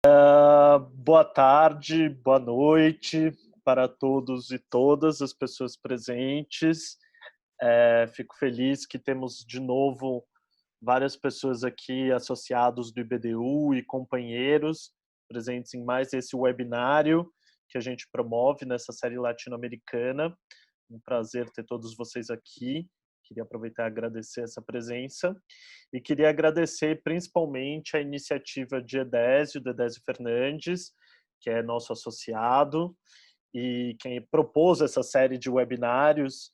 Boa tarde, boa noite para todos e todas as pessoas presentes. Fico feliz que temos de novo várias pessoas aqui associados do IBDU e companheiros presentes em mais esse webinário que a gente promove nessa série latino-americana. Um prazer ter todos vocês aqui. Queria aproveitar e agradecer essa presença. E queria agradecer principalmente a iniciativa de Edésio, do Edésio Fernandes, que é nosso associado, e quem propôs essa série de webinários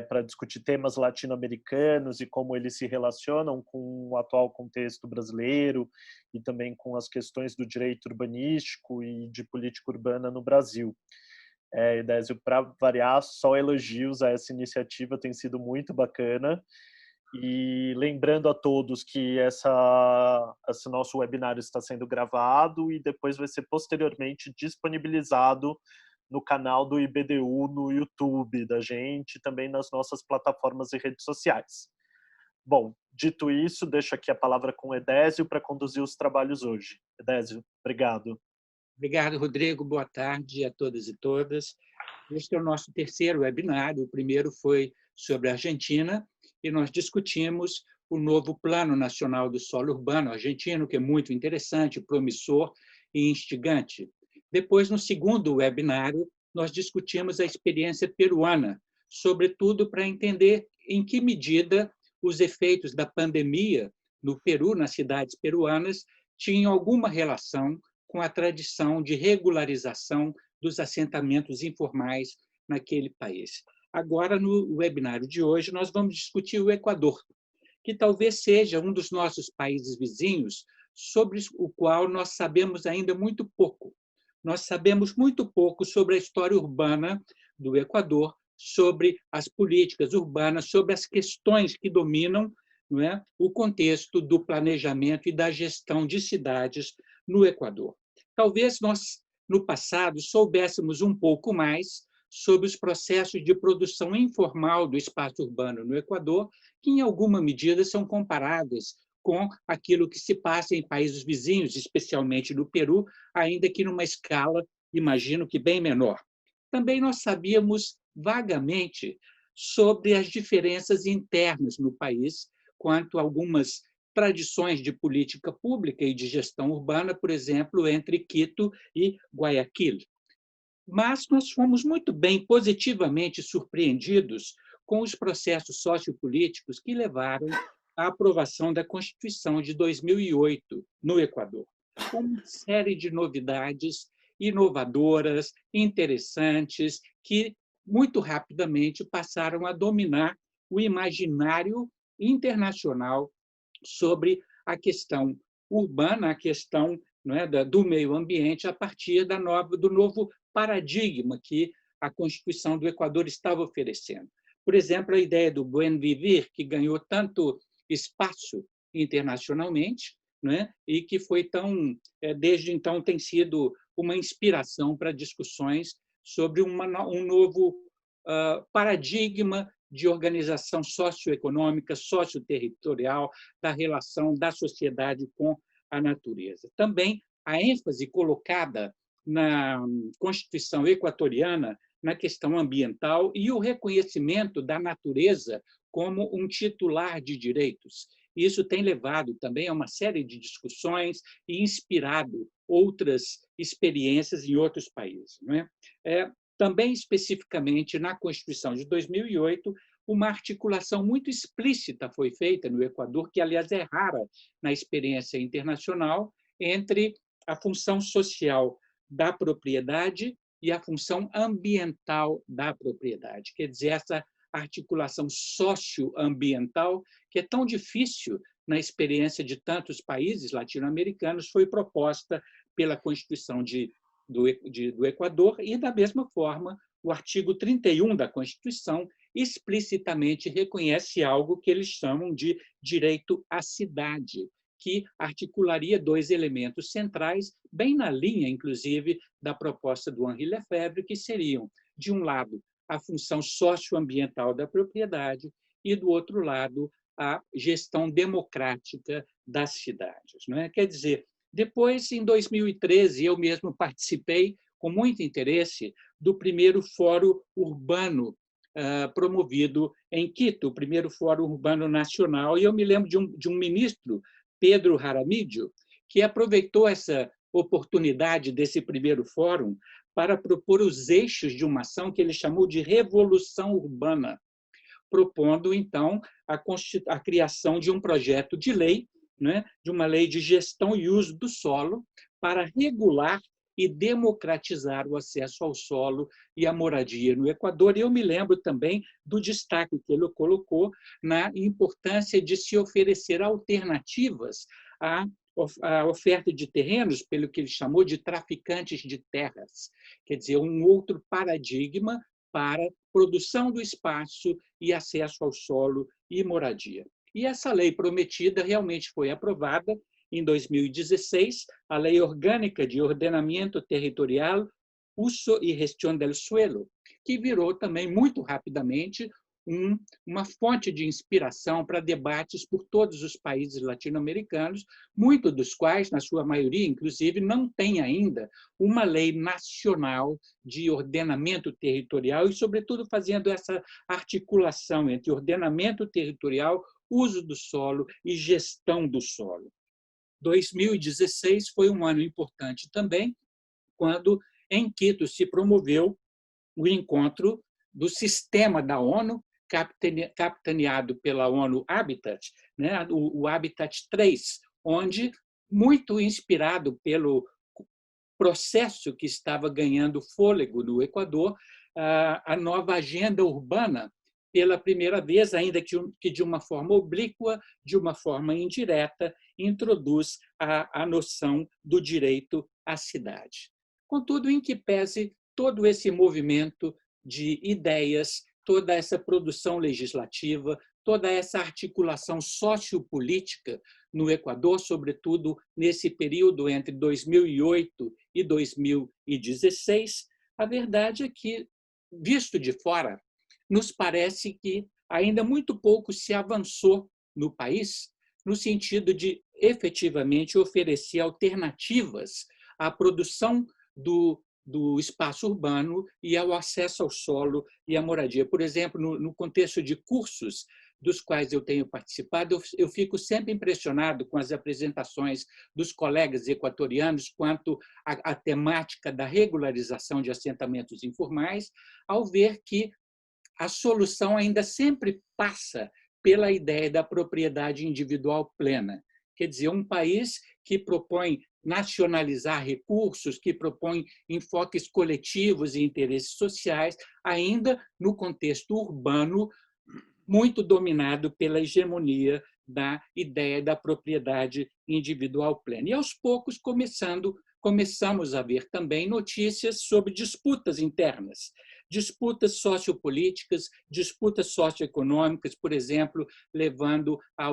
para discutir temas latino-americanos e como eles se relacionam com o atual contexto brasileiro e também com as questões do direito urbanístico e de política urbana no Brasil. Edésio, para variar, só elogios a essa iniciativa, tem sido muito bacana. E lembrando a todos que esse nosso webinário está sendo gravado e depois vai ser posteriormente disponibilizado no canal do IBDU no YouTube da gente e também nas nossas plataformas e redes sociais. Bom, dito isso, deixo aqui a palavra com o Edésio para conduzir os trabalhos hoje. Edésio, obrigado. Obrigado, Rodrigo. Boa tarde a todas e todas. Este é o nosso terceiro webinário. O primeiro foi sobre a Argentina e nós discutimos o novo Plano Nacional do Solo Urbano argentino, que é muito interessante, promissor e instigante. Depois, no segundo webinário, nós discutimos a experiência peruana, sobretudo para entender em que medida os efeitos da pandemia no Peru, nas cidades peruanas, tinham alguma relação com a tradição de regularização dos assentamentos informais naquele país. Agora, no webinário de hoje, nós vamos discutir o Equador, que talvez seja um dos nossos países vizinhos sobre o qual nós sabemos ainda muito pouco. Nós sabemos muito pouco sobre a história urbana do Equador, sobre as políticas urbanas, sobre as questões que dominam, não é, o contexto do planejamento e da gestão de cidades no Equador. Talvez nós, no passado, soubéssemos um pouco mais sobre os processos de produção informal do espaço urbano no Equador, que, em alguma medida, são comparadas com aquilo que se passa em países vizinhos, especialmente no Peru, ainda que numa escala, imagino que bem menor. Também nós sabíamos vagamente sobre as diferenças internas no país, quanto a algumas tradições de política pública e de gestão urbana, por exemplo, entre Quito e Guayaquil. Mas nós fomos muito bem, positivamente surpreendidos com os processos sociopolíticos que levaram à aprovação da Constituição de 2008 no Equador, com uma série de novidades inovadoras, interessantes, que muito rapidamente passaram a dominar o imaginário internacional sobre a questão urbana, a questão, não é, do meio ambiente, a partir do novo paradigma que a Constituição do Equador estava oferecendo. Por exemplo, a ideia do buen vivir, que ganhou tanto espaço internacionalmente, não é, e que foi desde então, tem sido uma inspiração para discussões sobre um novo paradigma de organização socioeconômica, socioterritorial, da relação da sociedade com a natureza. Também a ênfase colocada na Constituição equatoriana na questão ambiental e o reconhecimento da natureza como um titular de direitos. Isso tem levado também a uma série de discussões e inspirado outras experiências em outros países. Não é? Também, especificamente, na Constituição de 2008, uma articulação muito explícita foi feita no Equador, que, aliás, é rara na experiência internacional, entre a função social da propriedade e a função ambiental da propriedade. Quer dizer, essa articulação socioambiental, que é tão difícil na experiência de tantos países latino-americanos, foi proposta pela Constituição do Equador e, da mesma forma, o artigo 31 da Constituição explicitamente reconhece algo que eles chamam de direito à cidade, que articularia dois elementos centrais, bem na linha, inclusive, da proposta do Henri Lefebvre, que seriam, de um lado, a função socioambiental da propriedade e, do outro lado, a gestão democrática das cidades. Não é? Quer dizer, Depois, em 2013, eu mesmo participei com muito interesse do primeiro Fórum Urbano promovido em Quito, o primeiro Fórum Urbano Nacional, e eu me lembro de um ministro, Pedro Jaramillo, que aproveitou essa oportunidade desse primeiro fórum para propor os eixos de uma ação que ele chamou de revolução urbana, propondo, então, a criação de um projeto de lei, né, de uma lei de gestão e uso do solo, para regular e democratizar o acesso ao solo e à moradia no Equador. E eu me lembro também do destaque que ele colocou na importância de se oferecer alternativas à oferta de terrenos, pelo que ele chamou de traficantes de terras, quer dizer, um outro paradigma para produção do espaço e acesso ao solo e moradia. E essa lei prometida realmente foi aprovada em 2016, a Lei Orgânica de Ordenamento Territorial, Uso e Gestión del Suelo, que virou também muito rapidamente uma fonte de inspiração para debates por todos os países latino-americanos, muitos dos quais, na sua maioria, inclusive, não tem ainda uma lei nacional de ordenamento territorial e, sobretudo, fazendo essa articulação entre ordenamento territorial, uso do solo e gestão do solo. 2016 foi um ano importante também, quando em Quito se promoveu o encontro do sistema da ONU, capitaneado pela ONU Habitat, né, o Habitat 3, onde, muito inspirado pelo processo que estava ganhando fôlego no Equador, a nova agenda urbana, pela primeira vez, ainda que de uma forma oblíqua, de uma forma indireta, introduz a noção do direito à cidade. Contudo, em que pese todo esse movimento de ideias, toda essa produção legislativa, toda essa articulação sociopolítica no Equador, sobretudo nesse período entre 2008 e 2016, a verdade é que, visto de fora, nos parece que ainda muito pouco se avançou no país, no sentido de efetivamente oferecer alternativas à produção do espaço urbano e ao acesso ao solo e à moradia. Por exemplo, no contexto de cursos dos quais eu tenho participado, eu fico sempre impressionado com as apresentações dos colegas equatorianos quanto à temática da regularização de assentamentos informais, ao ver que a solução ainda sempre passa pela ideia da propriedade individual plena. Quer dizer, um país que propõe nacionalizar recursos, que propõe enfoques coletivos e interesses sociais, ainda no contexto urbano, muito dominado pela hegemonia da ideia da propriedade individual plena. E, aos poucos, começamos a ver também notícias sobre disputas internas, disputas sociopolíticas, disputas socioeconômicas, por exemplo, levando à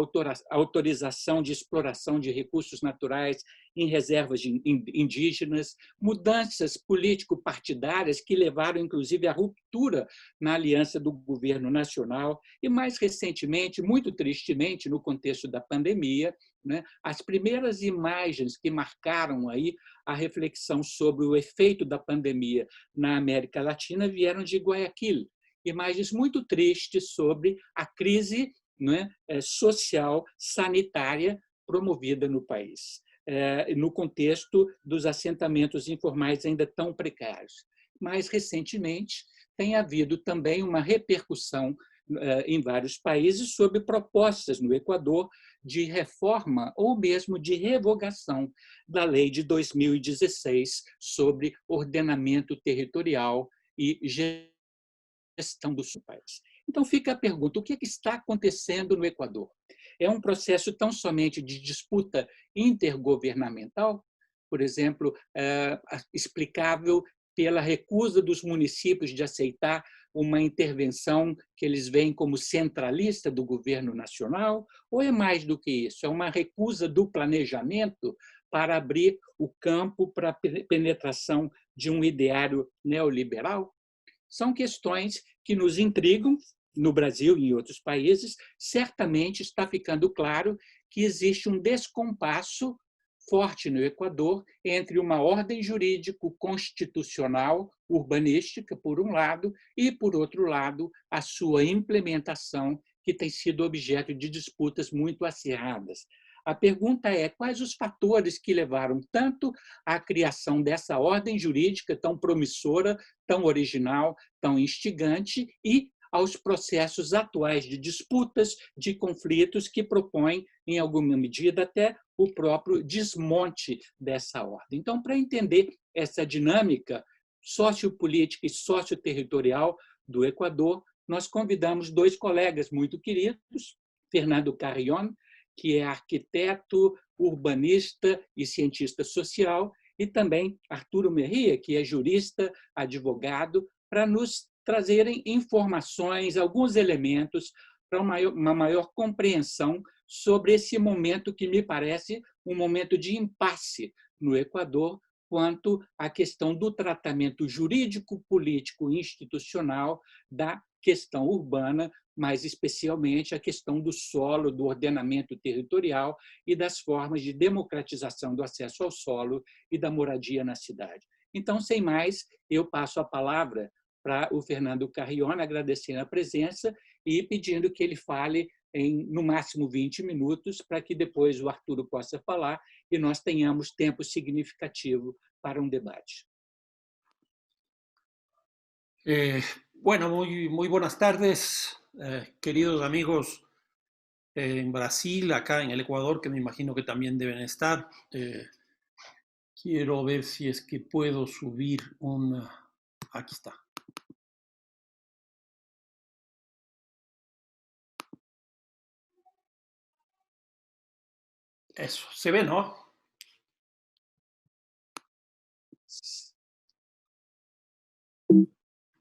autorização de exploração de recursos naturais em reservas indígenas, mudanças político-partidárias que levaram, inclusive, à ruptura na aliança do governo nacional e, mais recentemente, muito tristemente, no contexto da pandemia, né, as primeiras imagens que marcaram aí a reflexão sobre o efeito da pandemia na América Latina vieram de Guayaquil, imagens muito tristes sobre a crise, né, social, sanitária promovida no país, no contexto dos assentamentos informais ainda tão precários. Mais recentemente, tem havido também uma repercussão em vários países sobre propostas no Equador de reforma ou mesmo de revogação da lei de 2016 sobre ordenamento territorial e gestão do país. Então fica a pergunta, o que está acontecendo no Equador? É um processo tão somente de disputa intergovernamental, por exemplo, explicável pela recusa dos municípios de aceitar uma intervenção que eles veem como centralista do governo nacional, ou é mais do que isso? É uma recusa do planejamento para abrir o campo para a penetração de um ideário neoliberal? São questões que nos intrigam no Brasil e em outros países. Certamente está ficando claro que existe um descompasso forte no Equador entre uma ordem jurídico-constitucional urbanística, por um lado, e, por outro lado, a sua implementação, que tem sido objeto de disputas muito acirradas. A pergunta é: quais os fatores que levaram tanto à criação dessa ordem jurídica tão promissora, tão original, tão instigante e aos processos atuais de disputas, de conflitos que propõem, em alguma medida, até o próprio desmonte dessa ordem. Então, para entender essa dinâmica sociopolítica e socioterritorial do Equador, nós convidamos dois colegas muito queridos, Fernando Carrión, que é arquiteto, urbanista e cientista social, e também Arturo Mejía, que é jurista, advogado, para nos trazerem informações, alguns elementos para uma maior compreensão sobre esse momento que me parece um momento de impasse no Equador quanto à questão do tratamento jurídico, político e institucional da questão urbana, mais especialmente a questão do solo, do ordenamento territorial e das formas de democratização do acesso ao solo e da moradia na cidade. Então, sem mais, eu passo a palavra para o Fernando Carrión, agradecendo a presença e pedindo que ele fale em, no máximo, 20 minutos, para que depois o Arturo possa falar e nós tenhamos tempo significativo para um debate. Bueno, muy buenas tardes, queridos amigos en Brasil, acá en el Ecuador, que me imagino que también deben estar. Quiero ver si es que puedo subir un... Aquí está. Eso, se ve, ¿no?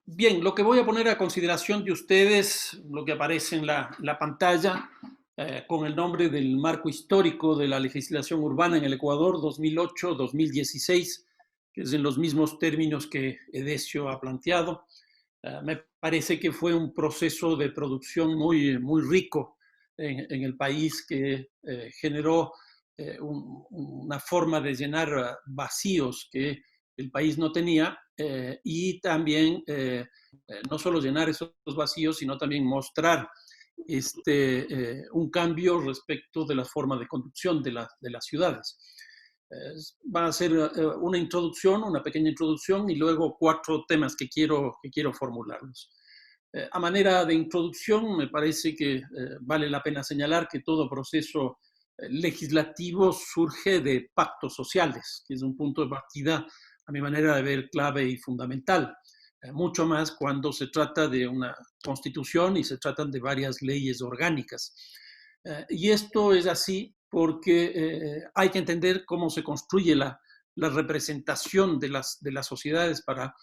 Bien, lo que voy a poner a consideración de ustedes, lo que aparece en la pantalla, con el nombre del marco histórico de la legislación urbana en el Ecuador 2008-2016, que es en los mismos términos que Edesio ha planteado. Me parece que fue un proceso de producción muy rico en el país que generó una forma de llenar vacíos que el país no tenía y también no solo llenar esos vacíos, sino también mostrar un cambio respecto de la forma de conducción de las ciudades. Va a ser una introducción, una pequeña introducción y luego 4 temas que quiero formularlos. A manera de introducción, me parece que vale la pena señalar que todo proceso legislativo surge de pactos sociales, que es un punto de partida, a mi manera de ver, clave y fundamental. Mucho más cuando se trata de una constitución y se tratan de varias leyes orgánicas. Y esto es así porque hay que entender cómo se construye la representación de las sociedades para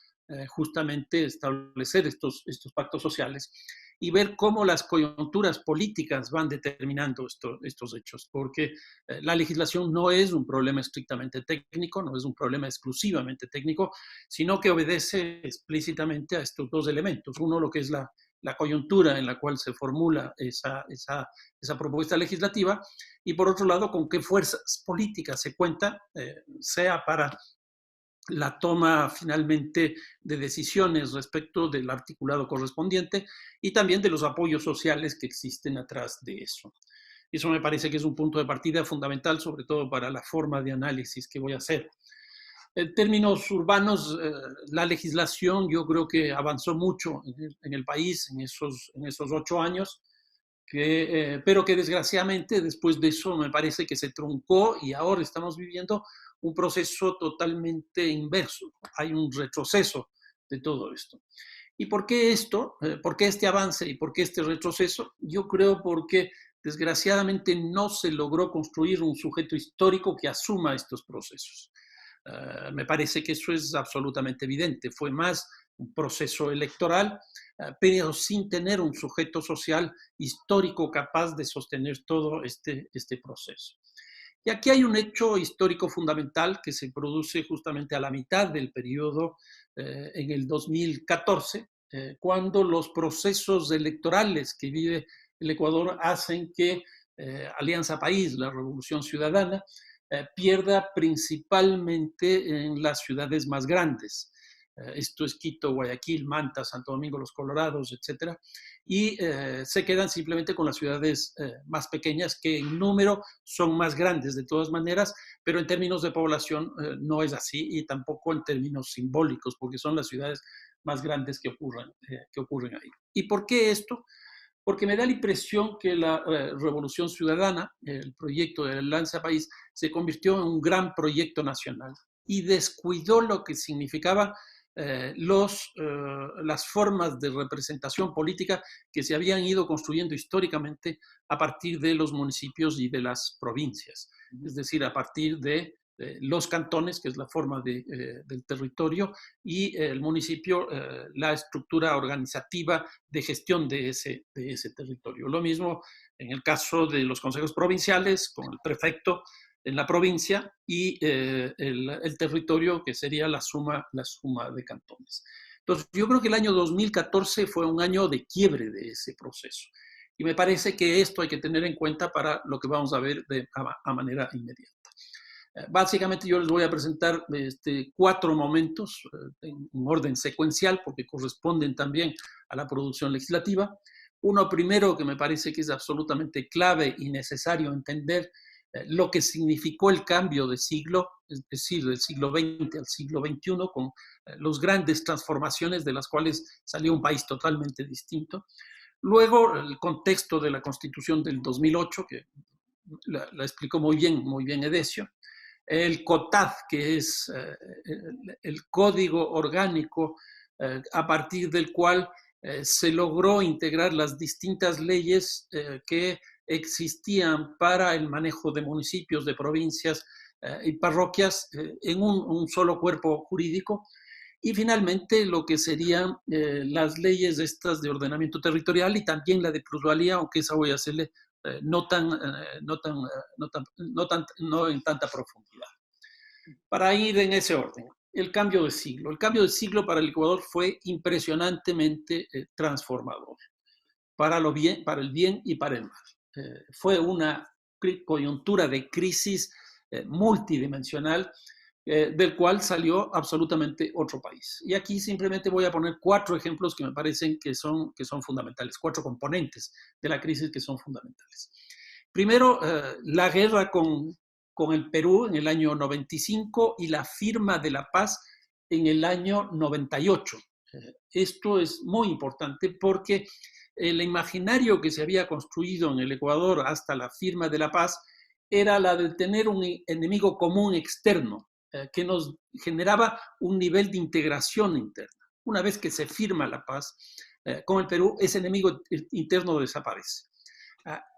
justamente establecer estos pactos sociales y ver cómo las coyunturas políticas van determinando estos hechos, porque la legislación no es un problema estrictamente técnico, no es un problema exclusivamente técnico, sino que obedece explícitamente a estos 2 elementos. Uno, lo que es la coyuntura en la cual se formula esa propuesta legislativa, y por otro lado, con qué fuerzas políticas se cuenta, sea para la toma finalmente de decisiones respecto del articulado correspondiente y también de los apoyos sociales que existen atrás de eso. Eso me parece que es un punto de partida fundamental, sobre todo para la forma de análisis que voy a hacer. En términos urbanos, la legislación yo creo que avanzó mucho en el país en esos 8 años, pero que desgraciadamente después de eso me parece que se truncó y ahora estamos viviendo un proceso totalmente inverso. Hay un retroceso de todo esto. ¿Y por qué esto? ¿Por qué este avance y por qué este retroceso? Yo creo porque desgraciadamente no se logró construir un sujeto histórico que asuma estos procesos. Me parece que eso es absolutamente evidente. Fue más un proceso electoral, pero sin tener un sujeto social histórico capaz de sostener todo este proceso. Y aquí hay un hecho histórico fundamental que se produce justamente a la mitad del periodo, en el 2014, cuando los procesos electorales que vive el Ecuador hacen que Alianza País, la Revolución Ciudadana, pierda principalmente en las ciudades más grandes. Esto es Quito, Guayaquil, Manta, Santo Domingo, Los Colorados, etc. Y se quedan simplemente con las ciudades más pequeñas, que en número son más grandes de todas maneras, pero en términos de población no es así, y tampoco en términos simbólicos, porque son las ciudades más grandes que ocurren ahí. ¿Y por qué esto? Porque me da la impresión que la Revolución Ciudadana, el proyecto de Lanza País, se convirtió en un gran proyecto nacional y descuidó lo que significaban las formas de representación política que se habían ido construyendo históricamente a partir de los municipios y de las provincias, es decir, a partir de los cantones, que es la forma del territorio, y el municipio, la estructura organizativa de gestión de ese territorio. Lo mismo en el caso de los consejos provinciales, con el prefecto en la provincia y el territorio, que sería la suma de cantones. Entonces, yo creo que el año 2014 fue un año de quiebre de ese proceso. Y me parece que esto hay que tener en cuenta para lo que vamos a ver a manera inmediata. Básicamente yo les voy a presentar 4 momentos en orden secuencial, porque corresponden también a la producción legislativa. Uno primero, que me parece que es absolutamente clave y necesario entender lo que significó el cambio de siglo, es decir, del siglo XX al siglo XXI, con las grandes transformaciones de las cuales salió un país totalmente distinto. Luego, el contexto de la Constitución del 2008, que la explicó muy bien Edesio. El COTAD, que es el código orgánico a partir del cual se logró integrar las distintas leyes que existían para el manejo de municipios, de provincias y parroquias en un solo cuerpo jurídico. Y finalmente lo que serían las leyes estas de ordenamiento territorial y también la de plusvalía, aunque esa voy a hacerle no en tanta profundidad. Para ir en ese orden, el cambio de siglo. El cambio de siglo para el Ecuador fue impresionantemente transformador, para el bien y para el mal. Fue una coyuntura de crisis multidimensional, del cual salió absolutamente otro país. Y aquí simplemente voy a poner 4 ejemplos que me parecen que son fundamentales, 4 componentes de la crisis que son fundamentales. Primero, la guerra con el Perú en el año 95 y la firma de la paz en el año 98. Esto es muy importante porque el imaginario que se había construido en el Ecuador hasta la firma de la paz era la de tener un enemigo común externo, que nos generaba un nivel de integración interna. Una vez que se firma la paz con el Perú, ese enemigo interno desaparece.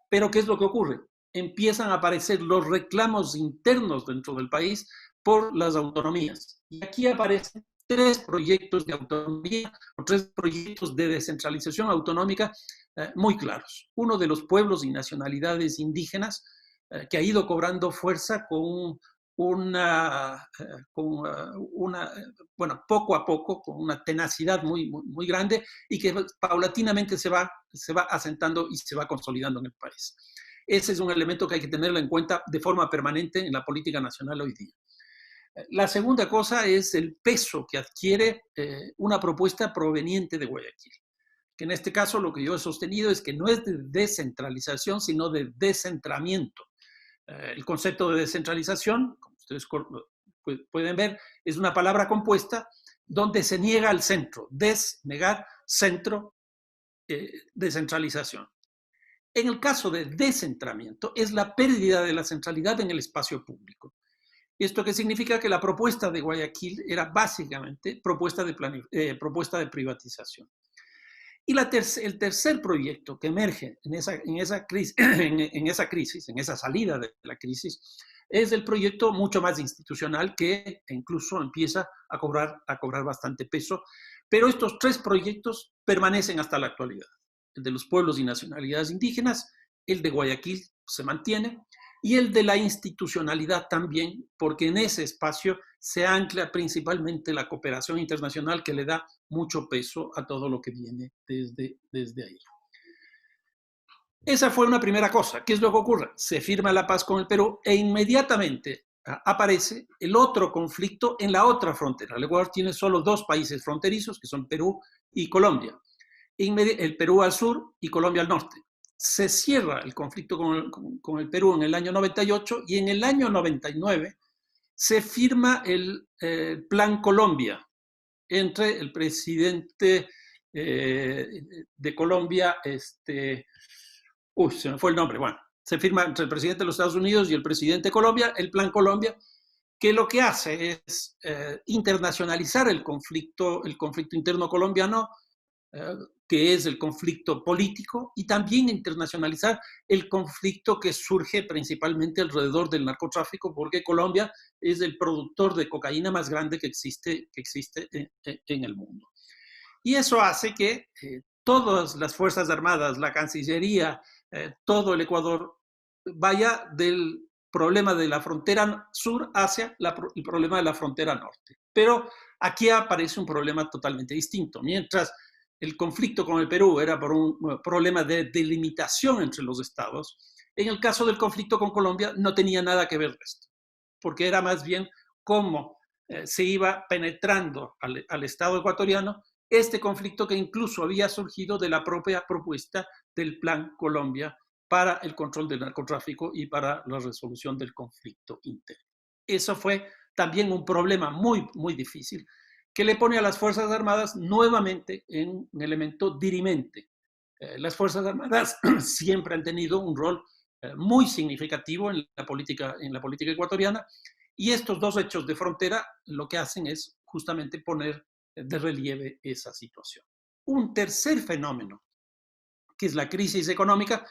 Pero ¿qué es lo que ocurre? Empiezan a aparecer los reclamos internos dentro del país por las autonomías. Y aquí aparecen 3 proyectos de autonomía o 3 proyectos de descentralización autonómica muy claros. Uno de los pueblos y nacionalidades indígenas, que ha ido cobrando fuerza poco a poco, con una tenacidad muy grande, y que paulatinamente se va asentando y se va consolidando en el país. Ese es un elemento que hay que tenerlo en cuenta de forma permanente en la política nacional hoy día. La segunda cosa es el peso que adquiere una propuesta proveniente de Guayaquil, que en este caso lo que yo he sostenido es que no es de descentralización, sino de descentramiento. El concepto de descentralización, como ustedes pueden ver, es una palabra compuesta donde se niega al centro. Negar, centro, descentralización. En el caso de descentramiento, es la pérdida de la centralidad en el espacio público. ¿Esto qué significa? Que la propuesta de Guayaquil era básicamente propuesta de privatización. Y el tercer proyecto que emerge en esa salida de la crisis, es el proyecto mucho más institucional, que incluso empieza a cobrar bastante peso. Pero estos 3 proyectos permanecen hasta la actualidad. El de los pueblos y nacionalidades indígenas, el de Guayaquil se mantiene, y el de la institucionalidad también, porque en ese espacio se ancla principalmente la cooperación internacional, que le da mucho peso a todo lo que viene desde ahí. Esa fue una primera cosa. ¿Qué es lo que ocurre? Se firma la paz con el Perú e inmediatamente aparece el otro conflicto en la otra frontera. El Ecuador tiene solo dos países fronterizos, que son Perú y Colombia. El Perú al sur y Colombia al norte. Se cierra el conflicto con el Perú en el año 98 y en el año 99 se firma el Plan Colombia entre el presidente de Colombia, se me fue el nombre, bueno, se firma entre el presidente de los Estados Unidos y el presidente de Colombia, el Plan Colombia, que lo que hace es internacionalizar el conflicto interno colombiano, que es el conflicto político, y también internacionalizar el conflicto que surge principalmente alrededor del narcotráfico, porque Colombia es el productor de cocaína más grande que existe en el mundo. Y eso hace que todas las Fuerzas Armadas, la Cancillería, todo el Ecuador vaya del problema de la frontera sur hacia el problema de la frontera norte. Pero aquí aparece un problema totalmente distinto. Mientras el conflicto con el Perú era por un problema de delimitación entre los estados, en el caso del conflicto con Colombia no tenía nada que ver esto, porque era más bien cómo se iba penetrando al estado ecuatoriano este conflicto, que incluso había surgido de la propia propuesta del Plan Colombia para el control del narcotráfico y para la resolución del conflicto interno. Eso fue también un problema muy, muy difícil, que le pone a las Fuerzas Armadas nuevamente en un elemento dirimente. Las Fuerzas Armadas siempre han tenido un rol muy significativo en la política ecuatoriana, y estos dos hechos de frontera lo que hacen es justamente poner de relieve esa situación. Un tercer fenómeno, que es la crisis económica,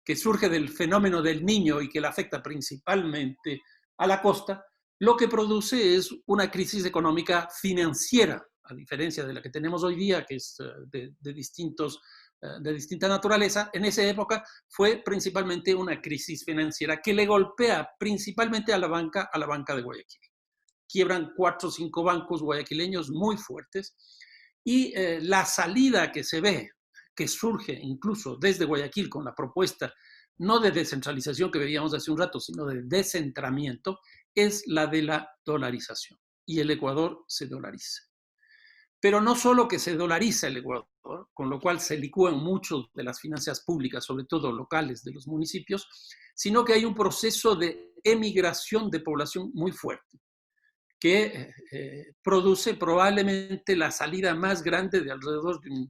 que surge del fenómeno del Niño y que le afecta principalmente a la costa, lo que produce es una crisis económica financiera, a diferencia de la que tenemos hoy día, que es de distinta naturaleza. En esa época fue principalmente una crisis financiera que le golpea principalmente a la banca de Guayaquil. Quiebran 4 o 5 bancos guayaquileños muy fuertes, y la salida que se ve, que surge incluso desde Guayaquil con la propuesta no de descentralización que veíamos hace un rato, sino de descentramiento, es la de la dolarización. Y el Ecuador se dolariza. Pero no solo que se dolariza el Ecuador, con lo cual se licúan muchas de las finanzas públicas, sobre todo locales de los municipios, sino que hay un proceso de emigración de población muy fuerte, que produce probablemente la salida más grande de alrededor de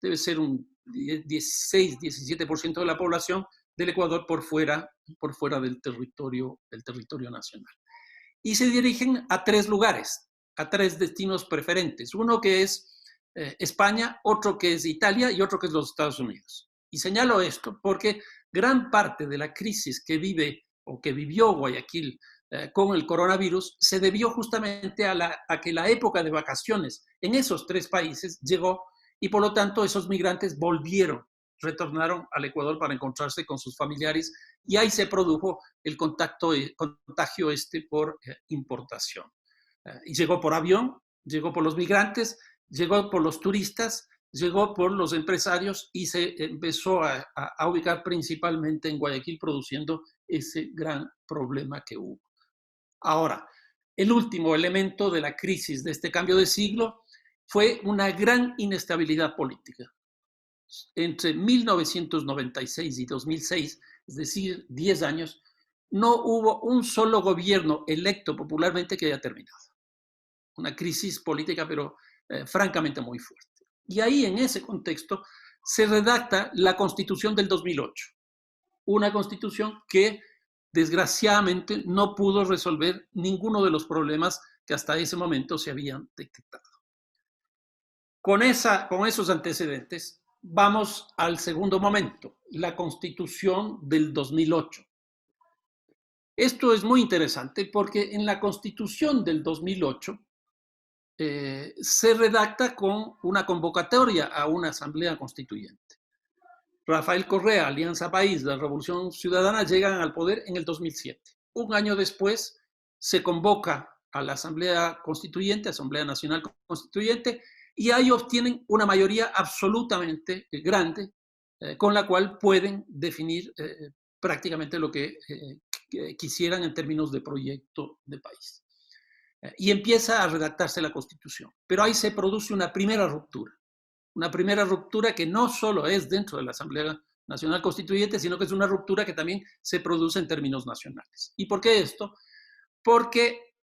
debe ser un 16-17% de la población del Ecuador por fuera del territorio nacional. Y se dirigen a 3 lugares, a 3 destinos preferentes. Uno que es España, otro que es Italia y otro que es los Estados Unidos. Y señalo esto porque gran parte de la crisis que vive o que vivió Guayaquil con el coronavirus se debió justamente a que la época de vacaciones en esos 3 países llegó, y por lo tanto esos migrantes retornaron al Ecuador para encontrarse con sus familiares, y ahí se produjo el contagio por importación. Y llegó por avión, llegó por los migrantes, llegó por los turistas, llegó por los empresarios, y se empezó a ubicar principalmente en Guayaquil, produciendo ese gran problema que hubo. Ahora, el último elemento de la crisis de este cambio de siglo fue una gran inestabilidad política. Entre 1996 y 2006, es decir, 10 años, no hubo un solo gobierno electo popularmente que haya terminado. Una crisis política, pero francamente muy fuerte. Y ahí, en ese contexto, se redacta la Constitución del 2008. Una constitución que, desgraciadamente, no pudo resolver ninguno de los problemas que hasta ese momento se habían detectado. Con esos antecedentes, vamos al segundo momento, la Constitución del 2008. Esto es muy interesante porque en la Constitución del 2008 se redacta con una convocatoria a una asamblea constituyente. Rafael Correa, Alianza País, la Revolución Ciudadana llegan al poder en el 2007. Un año después se convoca a la Asamblea Constituyente, Asamblea Nacional Constituyente, y ahí obtienen una mayoría absolutamente grande, con la cual pueden definir prácticamente lo que quisieran en términos de proyecto de país. Y empieza a redactarse la Constitución. Pero ahí se produce una primera ruptura que no solo es dentro de la Asamblea Nacional Constituyente, sino que es una ruptura que también se produce en términos nacionales. ¿Y por qué esto? Porque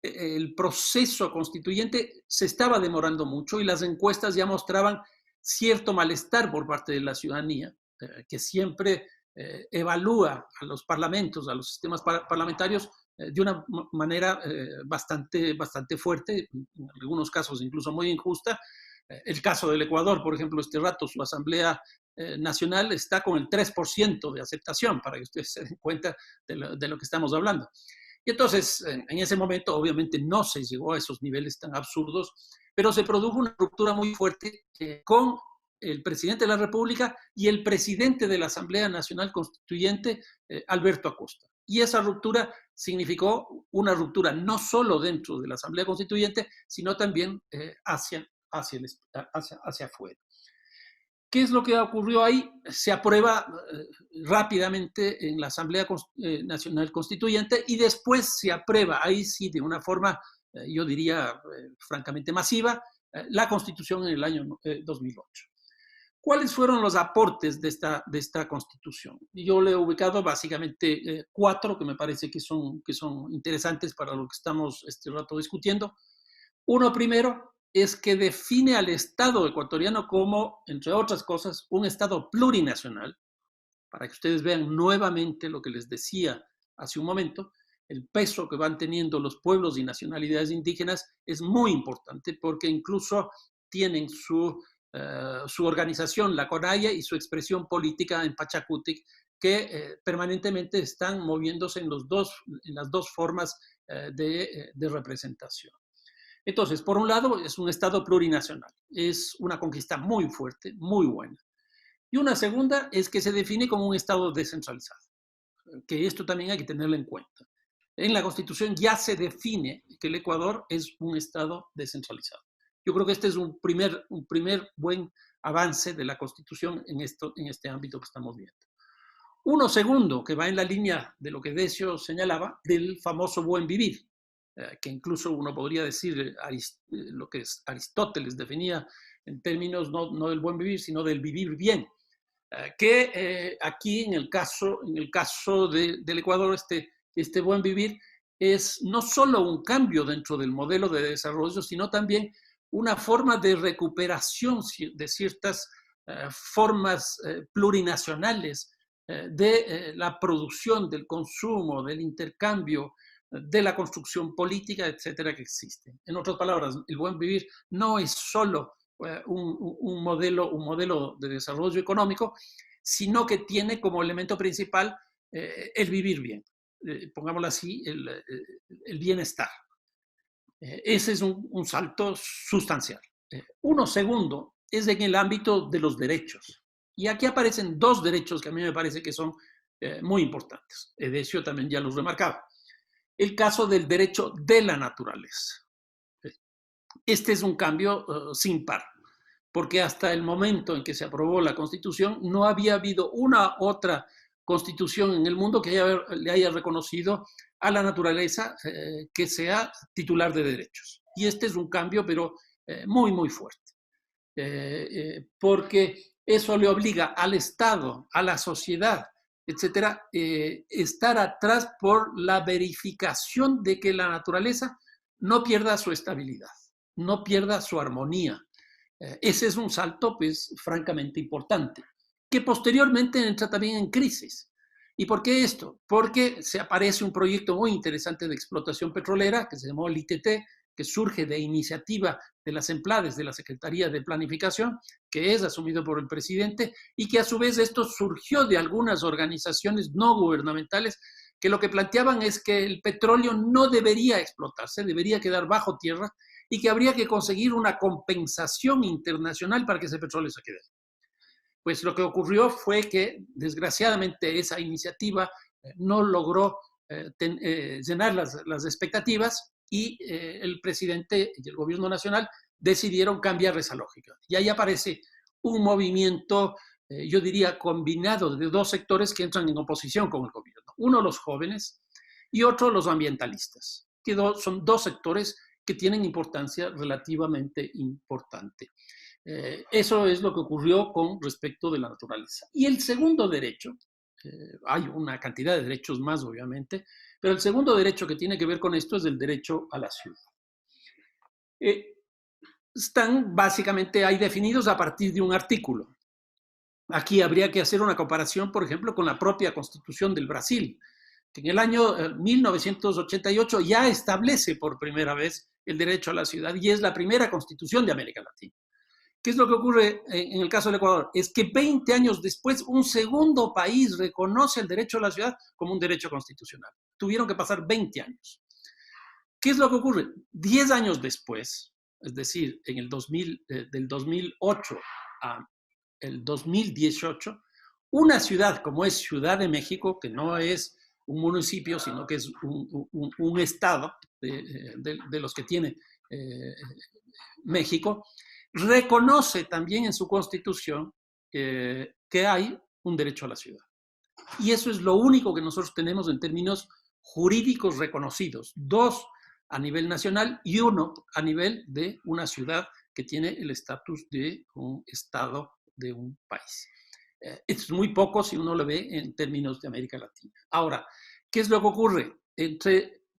el proceso constituyente se estaba demorando mucho y las encuestas ya mostraban cierto malestar por parte de la ciudadanía, que siempre evalúa a los parlamentos, a los sistemas parlamentarios de una manera bastante fuerte, en algunos casos incluso muy injusta. El caso del Ecuador, por ejemplo, este rato su Asamblea Nacional está con el 3% de aceptación, para que ustedes se den cuenta de lo que estamos hablando. Y entonces, en ese momento, obviamente no se llegó a esos niveles tan absurdos, pero se produjo una ruptura muy fuerte con el presidente de la República y el presidente de la Asamblea Nacional Constituyente, Alberto Acosta. Y esa ruptura significó una ruptura no solo dentro de la Asamblea Constituyente, sino también hacia afuera. ¿Qué es lo que ocurrió ahí? Se aprueba rápidamente en la Asamblea Nacional Constituyente y después se aprueba, ahí sí, de una forma, yo diría, francamente masiva, la Constitución en el año 2008. ¿Cuáles fueron los aportes de esta Constitución? Yo le he ubicado básicamente 4 que me parece que son interesantes para lo que estamos este rato discutiendo. Uno primero es que define al Estado ecuatoriano como, entre otras cosas, un Estado plurinacional, para que ustedes vean nuevamente lo que les decía hace un momento. El peso que van teniendo los pueblos y nacionalidades indígenas es muy importante porque incluso tienen su organización, la CONAIE, y su expresión política en Pachacutic, que permanentemente están moviéndose en las dos formas de representación. Entonces, por un lado, es un Estado plurinacional. Es una conquista muy fuerte, muy buena. Y una segunda es que se define como un Estado descentralizado, que esto también hay que tenerlo en cuenta. En la Constitución ya se define que el Ecuador es un Estado descentralizado. Yo creo que este es un primer buen avance de la Constitución en este ámbito que estamos viendo. Uno segundo, que va en la línea de lo que Decio señalaba, del famoso buen vivir, que incluso uno podría decir lo que Aristóteles definía en términos no del buen vivir, sino del vivir bien, que aquí en el caso del Ecuador este buen vivir es no solo un cambio dentro del modelo de desarrollo, sino también una forma de recuperación de ciertas formas plurinacionales de la producción, del consumo, del intercambio, de la construcción política, etcétera, que existe. En otras palabras, el buen vivir no es solo un modelo de desarrollo económico, sino que tiene como elemento principal el vivir bien, pongámoslo así, el bienestar. Ese es un salto sustancial. Uno segundo es en el ámbito de los derechos. Y aquí aparecen 2 derechos que a mí me parece que son muy importantes. Edesio también ya los remarcaba. El caso del derecho de la naturaleza. Este es un cambio sin par, porque hasta el momento en que se aprobó la Constitución no había habido una otra Constitución en el mundo que le haya reconocido a la naturaleza que sea titular de derechos. Y este es un cambio, pero muy, muy fuerte, porque eso le obliga al Estado, a la sociedad, etcétera, estar atrás por la verificación de que la naturaleza no pierda su estabilidad, no pierda su armonía. Ese es un salto, pues, francamente importante, que posteriormente entra también en crisis. ¿Y por qué esto? Porque se aparece un proyecto muy interesante de explotación petrolera que se llamó el ITT, que surge de iniciativa de las EMPLADES, de la Secretaría de Planificación, que es asumido por el presidente, y que a su vez esto surgió de algunas organizaciones no gubernamentales que lo que planteaban es que el petróleo no debería explotarse, debería quedar bajo tierra y que habría que conseguir una compensación internacional para que ese petróleo se quede. Pues lo que ocurrió fue que, desgraciadamente, esa iniciativa no logró llenar las expectativas y el presidente y el gobierno nacional decidieron cambiar esa lógica. Y ahí aparece un movimiento yo diría, combinado de dos sectores que entran en oposición con el gobierno. Uno, los jóvenes, y otro, los ambientalistas, que son dos sectores que tienen importancia relativamente importante. Eso es lo que ocurrió con respecto de la naturaleza. Y el segundo derecho, hay una cantidad de derechos más, obviamente, pero el segundo derecho que tiene que ver con esto es el derecho a la ciudad. Están básicamente ahí definidos a partir de un artículo. Aquí habría que hacer una comparación, por ejemplo, con la propia Constitución del Brasil, que en el año 1988 ya establece por primera vez el derecho a la ciudad y es la primera constitución de América Latina. ¿Qué es lo que ocurre en el caso del Ecuador? Es que 20 años después un segundo país reconoce el derecho a la ciudad como un derecho constitucional. Tuvieron que pasar 20 años. ¿Qué es lo que ocurre? 10 años después, es decir, en el del 2008 a el 2018, una ciudad como es Ciudad de México, que no es un municipio, sino que es un estado de los que tiene México, reconoce también en su constitución que hay un derecho a la ciudad. Y eso es lo único que nosotros tenemos en términos jurídicos reconocidos, dos a nivel nacional y uno a nivel de una ciudad que tiene el estatus de un estado de un país. Esto es muy poco si uno lo ve en términos de América Latina. Ahora, ¿qué es lo que ocurre?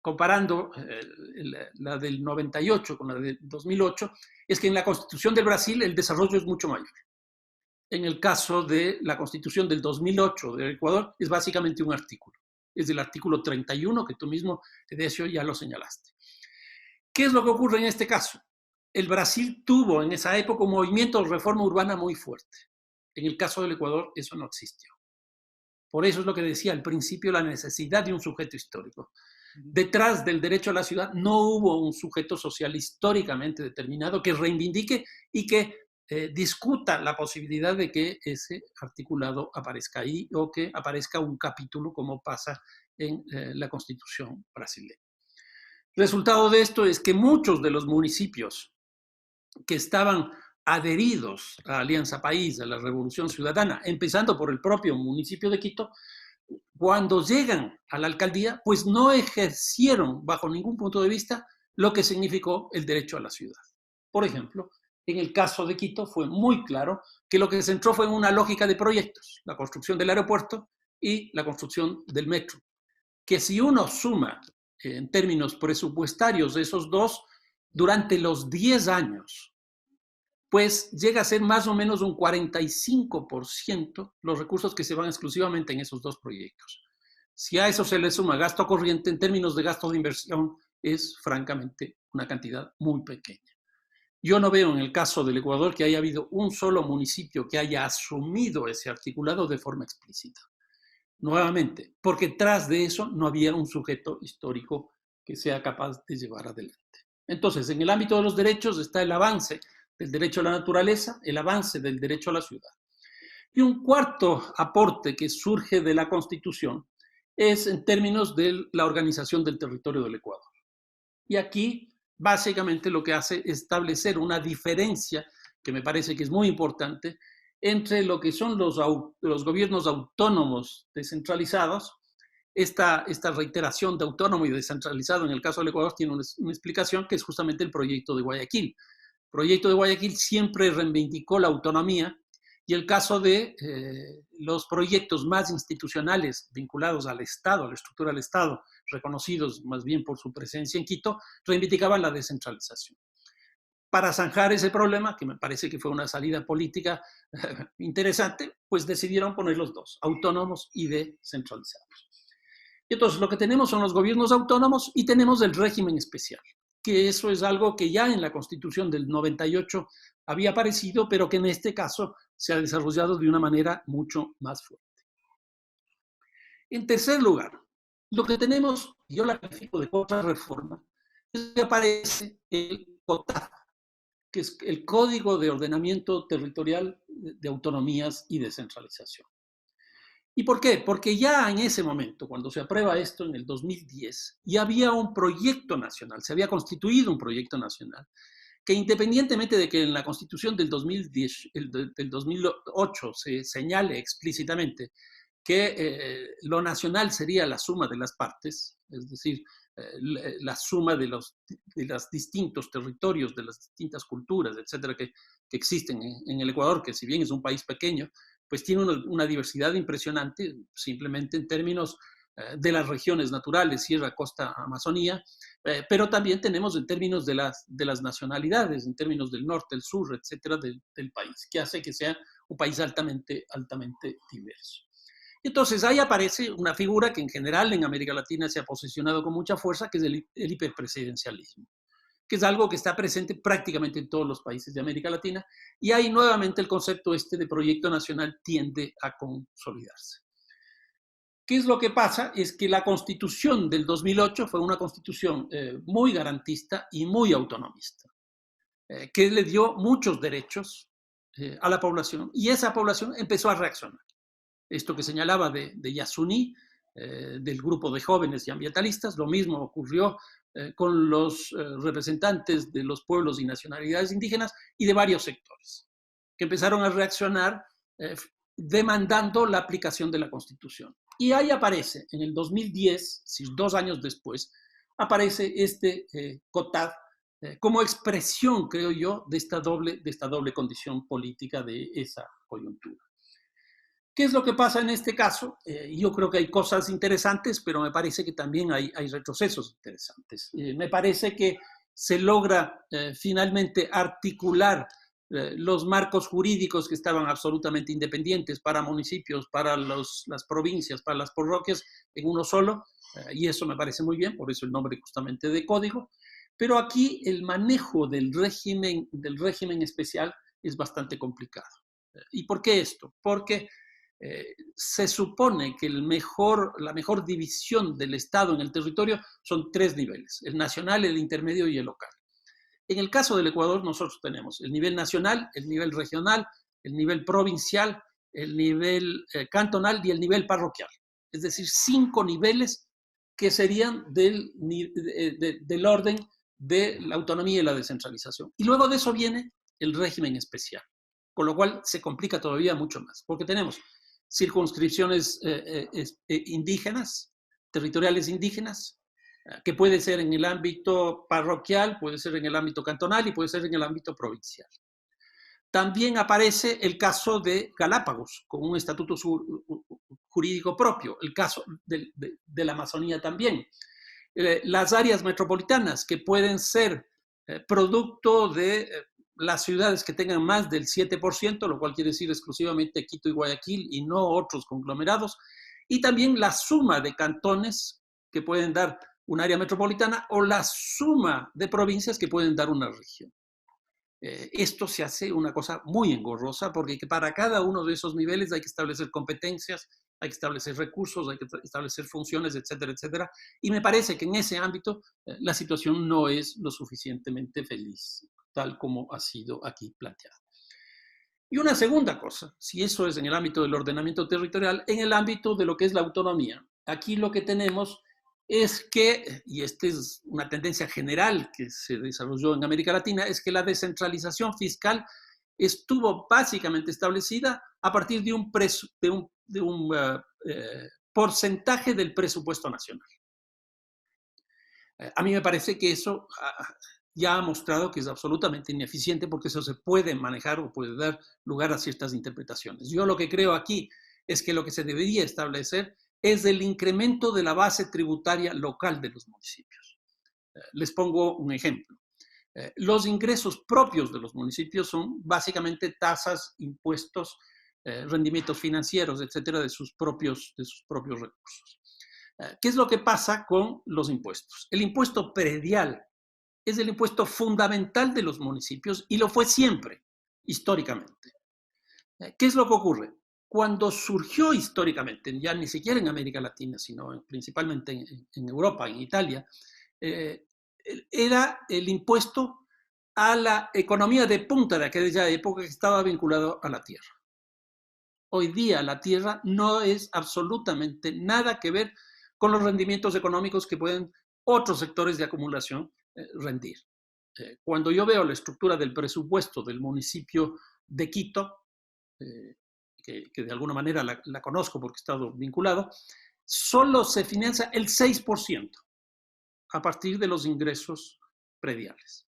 Comparando la del 98 con la del 2008, es que en la Constitución del Brasil el desarrollo es mucho mayor. En el caso de la Constitución del 2008 del Ecuador es básicamente un artículo. Es el artículo 31 que tú mismo, Edesio, ya lo señalaste. ¿Qué es lo que ocurre en este caso? El Brasil tuvo en esa época un movimiento de reforma urbana muy fuerte. En el caso del Ecuador eso no existió. Por eso es lo que decía al principio, la necesidad de un sujeto histórico. Detrás del derecho a la ciudad no hubo un sujeto social históricamente determinado que reivindique y que discuta la posibilidad de que ese articulado aparezca ahí o que aparezca un capítulo como pasa en la Constitución brasileña. El resultado de esto es que muchos de los municipios que estaban adheridos a Alianza País, a la Revolución Ciudadana, empezando por el propio municipio de Quito, cuando llegan a la alcaldía, pues no ejercieron bajo ningún punto de vista lo que significó el derecho a la ciudad. Por ejemplo, en el caso de Quito fue muy claro que lo que se centró fue en una lógica de proyectos, la construcción del aeropuerto y la construcción del metro, que si uno suma en términos presupuestarios esos dos, durante los 10 años, pues llega a ser más o menos un 45% los recursos que se van exclusivamente en esos dos proyectos. Si a eso se le suma gasto corriente, en términos de gasto de inversión, es francamente una cantidad muy pequeña. Yo no veo en el caso del Ecuador que haya habido un solo municipio que haya asumido ese articulado de forma explícita. Nuevamente, porque tras de eso no había un sujeto histórico que sea capaz de llevar adelante. Entonces, en el ámbito de los derechos está el avance del derecho a la naturaleza, el avance del derecho a la ciudad. Y un cuarto aporte que surge de la Constitución es en términos de la organización del territorio del Ecuador. Y aquí, básicamente, lo que hace es establecer una diferencia que me parece que es muy importante entre lo que son los gobiernos autónomos descentralizados. Esta reiteración de autónomo y descentralizado en el caso del Ecuador tiene una explicación que es justamente el proyecto de Guayaquil. El proyecto de Guayaquil siempre reivindicó la autonomía y el caso de los proyectos más institucionales vinculados al Estado, a la estructura del Estado, reconocidos más bien por su presencia en Quito, reivindicaban la descentralización. Para zanjar ese problema, que me parece que fue una salida política interesante, pues decidieron poner los dos, autónomos y descentralizados. Y entonces lo que tenemos son los gobiernos autónomos y tenemos el régimen especial, que eso es algo que ya en la Constitución del 98 había aparecido, pero que en este caso se ha desarrollado de una manera mucho más fuerte. En tercer lugar, lo que tenemos, yo la califico de contrarreforma, es que aparece el COTAD, que es el Código de Ordenamiento Territorial de Autonomías y Descentralización. ¿Y por qué? Porque ya en ese momento, cuando se aprueba esto en el 2010, ya había un proyecto nacional, se había constituido un proyecto nacional que independientemente de que en la Constitución del 2008 se señale explícitamente que lo nacional sería la suma de las partes, es decir, la suma de los distintos territorios, de las distintas culturas, etcétera, que existen en el Ecuador, que si bien es un país pequeño, pues tiene una diversidad impresionante, simplemente en términos de las regiones naturales, sierra, costa, Amazonía, pero también tenemos en términos de las nacionalidades, en términos del norte, el sur, etcétera, del país, que hace que sea un país altamente diverso. Entonces ahí aparece una figura que en general en América Latina se ha posicionado con mucha fuerza, que es el hiperpresidencialismo, que es algo que está presente prácticamente en todos los países de América Latina, y ahí nuevamente el concepto de proyecto nacional tiende a consolidarse. ¿Qué es lo que pasa? Es que la Constitución del 2008 fue una constitución muy garantista y muy autonomista, que le dio muchos derechos a la población, y esa población empezó a reaccionar. Esto que señalaba de Yasuní, del grupo de jóvenes y ambientalistas, lo mismo ocurrió con los representantes de los pueblos y nacionalidades indígenas y de varios sectores, que empezaron a reaccionar demandando la aplicación de la Constitución. Y ahí aparece, en el 2010, 2 años después, aparece COTAD como expresión, creo yo, de esta doble condición política de esa coyuntura. ¿Qué es lo que pasa en este caso? Yo creo que hay cosas interesantes, pero me parece que también hay retrocesos interesantes. Me parece que se logra finalmente articular los marcos jurídicos que estaban absolutamente independientes para municipios, para las provincias, para las parroquias, en uno solo, y eso me parece muy bien, por eso el nombre justamente de código. Pero aquí el manejo del régimen especial es bastante complicado. ¿Y por qué esto? Porque se supone que la mejor división del Estado en el territorio son 3 niveles, el nacional, el intermedio y el local. En el caso del Ecuador nosotros tenemos el nivel nacional, el nivel regional, el nivel provincial, el nivel cantonal y el nivel parroquial. Es decir, 5 niveles que serían del orden de la autonomía y la descentralización. Y luego de eso viene el régimen especial, con lo cual se complica todavía mucho más, porque tenemos circunscripciones indígenas, territoriales indígenas, que puede ser en el ámbito parroquial, puede ser en el ámbito cantonal y puede ser en el ámbito provincial. También aparece el caso de Galápagos, con un estatuto jurídico propio, el caso de la Amazonía también. Las áreas metropolitanas, que pueden ser producto de las ciudades que tengan más del 7%, lo cual quiere decir exclusivamente Quito y Guayaquil y no otros conglomerados, y también la suma de cantones que pueden dar un área metropolitana o la suma de provincias que pueden dar una región. Esto se hace una cosa muy engorrosa porque para cada uno de esos niveles hay que establecer competencias, hay que establecer recursos, hay que establecer funciones, etcétera, etcétera. Y me parece que en ese ámbito la situación no es lo suficientemente feliz, tal como ha sido aquí planteado. Y una segunda cosa, si eso es en el ámbito del ordenamiento territorial, en el ámbito de lo que es la autonomía. Aquí lo que tenemos es que, y esta es una tendencia general que se desarrolló en América Latina, es que la descentralización fiscal estuvo básicamente establecida a partir de un porcentaje del presupuesto nacional. A mí me parece que eso ya ha mostrado que es absolutamente ineficiente porque eso se puede manejar o puede dar lugar a ciertas interpretaciones. Yo lo que creo aquí es que lo que se debería establecer es el incremento de la base tributaria local de los municipios. Les pongo un ejemplo. Los ingresos propios de los municipios son básicamente tasas, impuestos, rendimientos financieros, etcétera, de sus propios recursos. ¿Qué es lo que pasa con los impuestos? El impuesto predial es el impuesto fundamental de los municipios y lo fue siempre, históricamente. ¿Qué es lo que ocurre? Cuando surgió históricamente, ya ni siquiera en América Latina, sino principalmente en Europa, en Italia, era el impuesto a la economía de punta de aquella época que estaba vinculado a la tierra. Hoy día la tierra no es absolutamente nada que ver con los rendimientos económicos que pueden otros sectores de acumulación rendir. cuando yo veo la estructura del presupuesto del municipio de Quito, que de alguna manera la conozco porque he estado vinculado, solo se financia el 6% a partir de los ingresos prediales.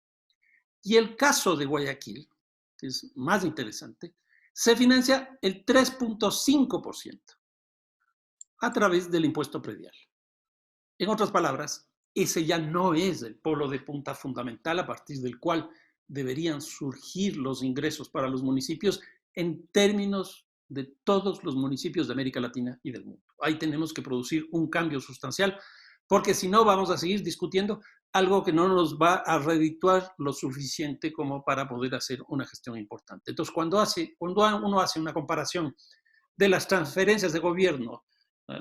Y el caso de Guayaquil, que es más interesante, se financia el 3.5% a través del impuesto predial. En otras palabras, ese ya no es el polo de punta fundamental a partir del cual deberían surgir los ingresos para los municipios en términos de todos los municipios de América Latina y del mundo. Ahí tenemos que producir un cambio sustancial, porque si no vamos a seguir discutiendo algo que no nos va a redituar lo suficiente como para poder hacer una gestión importante. Entonces, cuando uno hace una comparación de las transferencias de gobierno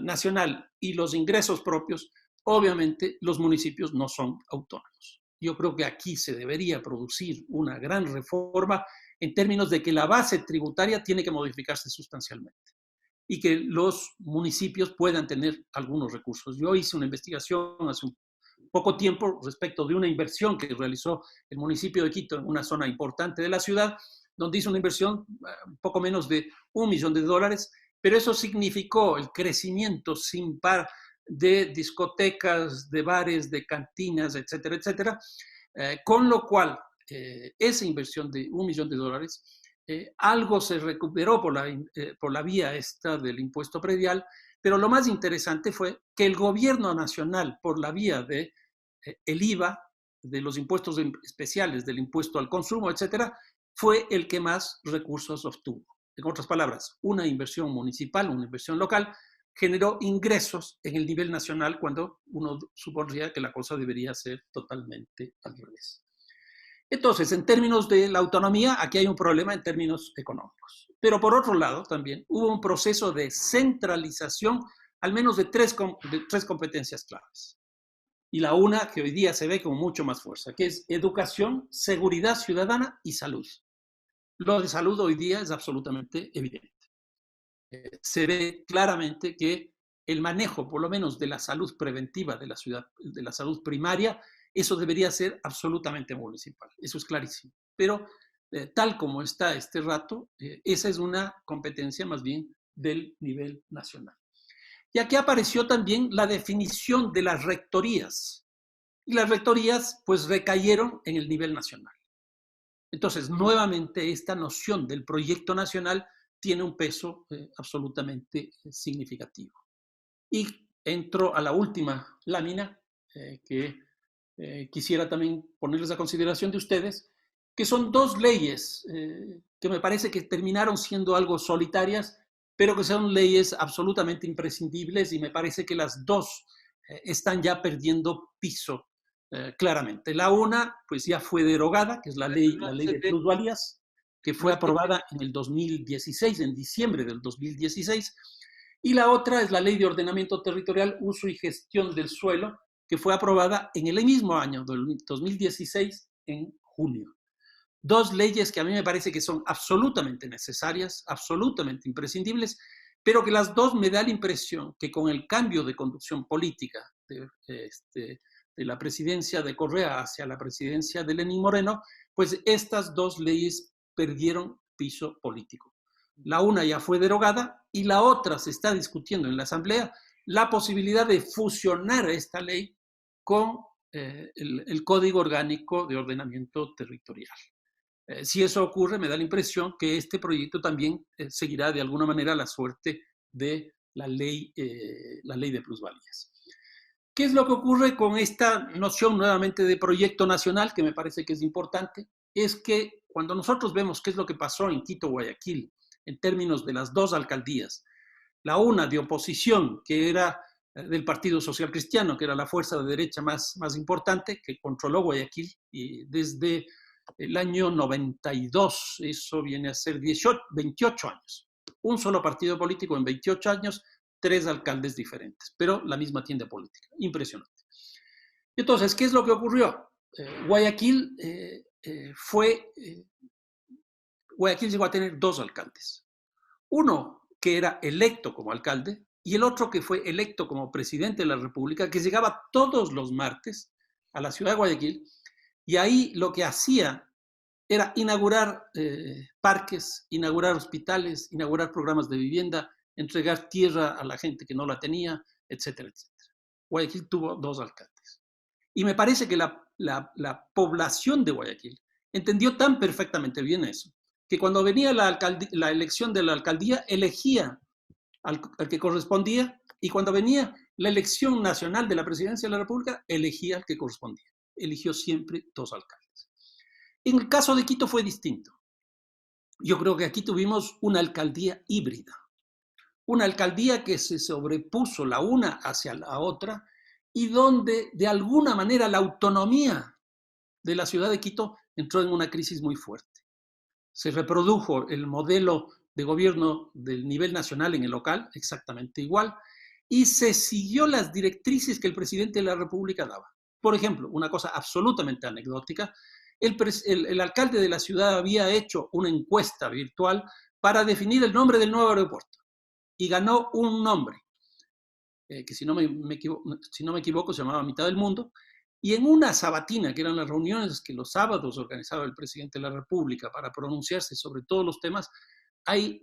nacional y los ingresos propios, obviamente los municipios no son autónomos. Yo creo que aquí se debería producir una gran reforma en términos de que la base tributaria tiene que modificarse sustancialmente y que los municipios puedan tener algunos recursos. Yo hice una investigación hace un poco tiempo respecto de una inversión que realizó el municipio de Quito en una zona importante de la ciudad, donde hizo una inversión un poco menos de $1 millón, pero eso significó el crecimiento sin par de discotecas, de bares, de cantinas, etcétera, etcétera, con lo cual esa inversión de $1 millón, algo se recuperó por la vía esta del impuesto predial, pero lo más interesante fue que el gobierno nacional, por la vía de el IVA, de los impuestos especiales, del impuesto al consumo, etcétera, fue el que más recursos obtuvo. En otras palabras, una inversión municipal, una inversión local, generó ingresos en el nivel nacional cuando uno supondría que la cosa debería ser totalmente al revés. Entonces, en términos de la autonomía, aquí hay un problema en términos económicos. Pero por otro lado, también hubo un proceso de centralización, al menos de tres competencias claves. Y la una que hoy día se ve con mucho más fuerza, que es educación, seguridad ciudadana y salud. Lo de salud hoy día es absolutamente evidente. Se ve claramente que el manejo, por lo menos, de la salud preventiva de la ciudad, de la salud primaria, eso debería ser absolutamente municipal. Eso es clarísimo. Pero tal como está este rato, esa es una competencia más bien del nivel nacional. Y aquí apareció también la definición de las rectorías. Y las rectorías, pues, recayeron en el nivel nacional. Entonces, nuevamente, esta noción del proyecto nacional tiene un peso absolutamente significativo. Y entro a la última lámina que quisiera también ponerles a consideración de ustedes, que son dos leyes que me parece que terminaron siendo algo solitarias, pero que son leyes absolutamente imprescindibles y me parece que las dos están ya perdiendo piso claramente. La una, pues ya fue derogada, que es la ley de plusvalías, que fue aprobada en el 2016, en diciembre del 2016, y la otra es la Ley de Ordenamiento Territorial, Uso y Gestión del Suelo, que fue aprobada en el mismo año, del 2016, en junio. Dos leyes que a mí me parece que son absolutamente necesarias, absolutamente imprescindibles, pero que las dos me da la impresión que con el cambio de conducción política de la presidencia de Correa hacia la presidencia de Lenín Moreno, pues estas dos leyes perdieron piso político. La una ya fue derogada y la otra se está discutiendo en la Asamblea la posibilidad de fusionar esta ley con el Código Orgánico de Ordenamiento Territorial. Si eso ocurre, me da la impresión que este proyecto también seguirá de alguna manera la suerte de la ley de plusvalías. ¿Qué es lo que ocurre con esta noción nuevamente de proyecto nacional, que me parece que es importante? Es que cuando nosotros vemos qué es lo que pasó en Quito, Guayaquil, en términos de las dos alcaldías, la una de oposición, que era del Partido Social Cristiano, que era la fuerza de derecha más importante, que controló Guayaquil y desde el año 92, eso viene a ser 28 años. Un solo partido político en 28 años, 3 alcaldes diferentes, pero la misma tienda política. Impresionante. Entonces, ¿qué es lo que ocurrió? Guayaquil llegó a tener 2 alcaldes. Uno que era electo como alcalde y el otro que fue electo como presidente de la República, que llegaba todos los martes a la ciudad de Guayaquil Y ahí lo que hacía era inaugurar parques, inaugurar hospitales, inaugurar programas de vivienda, entregar tierra a la gente que no la tenía, etcétera, etcétera. Guayaquil tuvo 2 alcaldes. Y me parece que la población de Guayaquil entendió tan perfectamente bien eso, que cuando venía la elección de la alcaldía, elegía al que correspondía, y cuando venía la elección nacional de la presidencia de la República, elegía al que correspondía. Eligió siempre 2 alcaldes. En el caso de Quito fue distinto. Yo creo que aquí tuvimos una alcaldía híbrida, una alcaldía que se sobrepuso la una hacia la otra y donde de alguna manera la autonomía de la ciudad de Quito entró en una crisis muy fuerte. Se reprodujo el modelo de gobierno del nivel nacional en el local, exactamente igual, y se siguió las directrices que el presidente de la República daba. Por ejemplo, una cosa absolutamente anecdótica, el alcalde de la ciudad había hecho una encuesta virtual para definir el nombre del nuevo aeropuerto y ganó un nombre, que si no me equivoco se llamaba Mitad del Mundo, y en una sabatina, que eran las reuniones que los sábados organizaba el presidente de la República para pronunciarse sobre todos los temas, ahí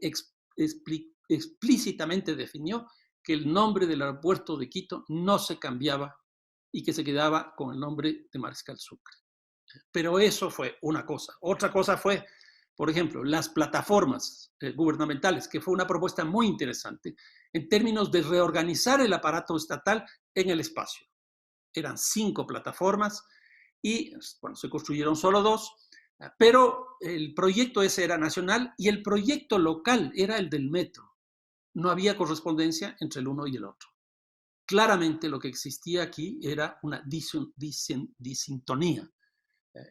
explícitamente definió que el nombre del aeropuerto de Quito no se cambiaba y que se quedaba con el nombre de Mariscal Sucre. Pero eso fue una cosa. Otra cosa fue, por ejemplo, las plataformas gubernamentales, que fue una propuesta muy interesante en términos de reorganizar el aparato estatal en el espacio. Eran 5 plataformas y, bueno, se construyeron solo 2, pero el proyecto ese era nacional y el proyecto local era el del metro. No había correspondencia entre el uno y el otro. Claramente lo que existía aquí era una disintonía.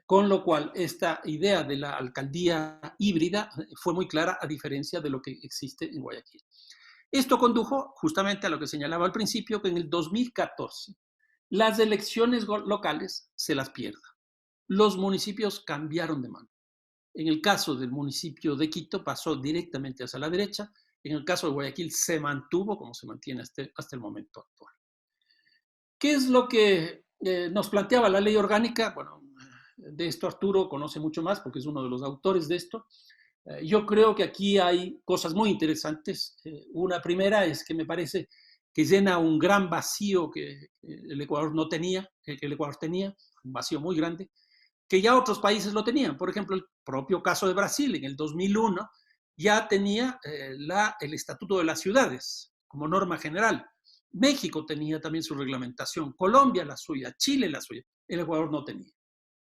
Con lo cual, esta idea de la alcaldía híbrida fue muy clara, a diferencia de lo que existe en Guayaquil. Esto condujo justamente a lo que señalaba al principio, que en el 2014 las elecciones locales se las pierdan. Los municipios cambiaron de mano. En el caso del municipio de Quito pasó directamente hacia la derecha, en el caso de Guayaquil se mantuvo como se mantiene hasta el momento actual. ¿Qué es lo que nos planteaba la ley orgánica? Bueno, de esto Arturo conoce mucho más porque es uno de los autores de esto. Yo creo que aquí hay cosas muy interesantes. Una primera es que me parece que llena un gran vacío que el Ecuador no tenía, que el Ecuador tenía, un vacío muy grande, que ya otros países lo tenían. Por ejemplo, el propio caso de Brasil, en el 2001, ya tenía el Estatuto de las Ciudades como norma general. México tenía también su reglamentación, Colombia la suya, Chile la suya, el Ecuador no tenía.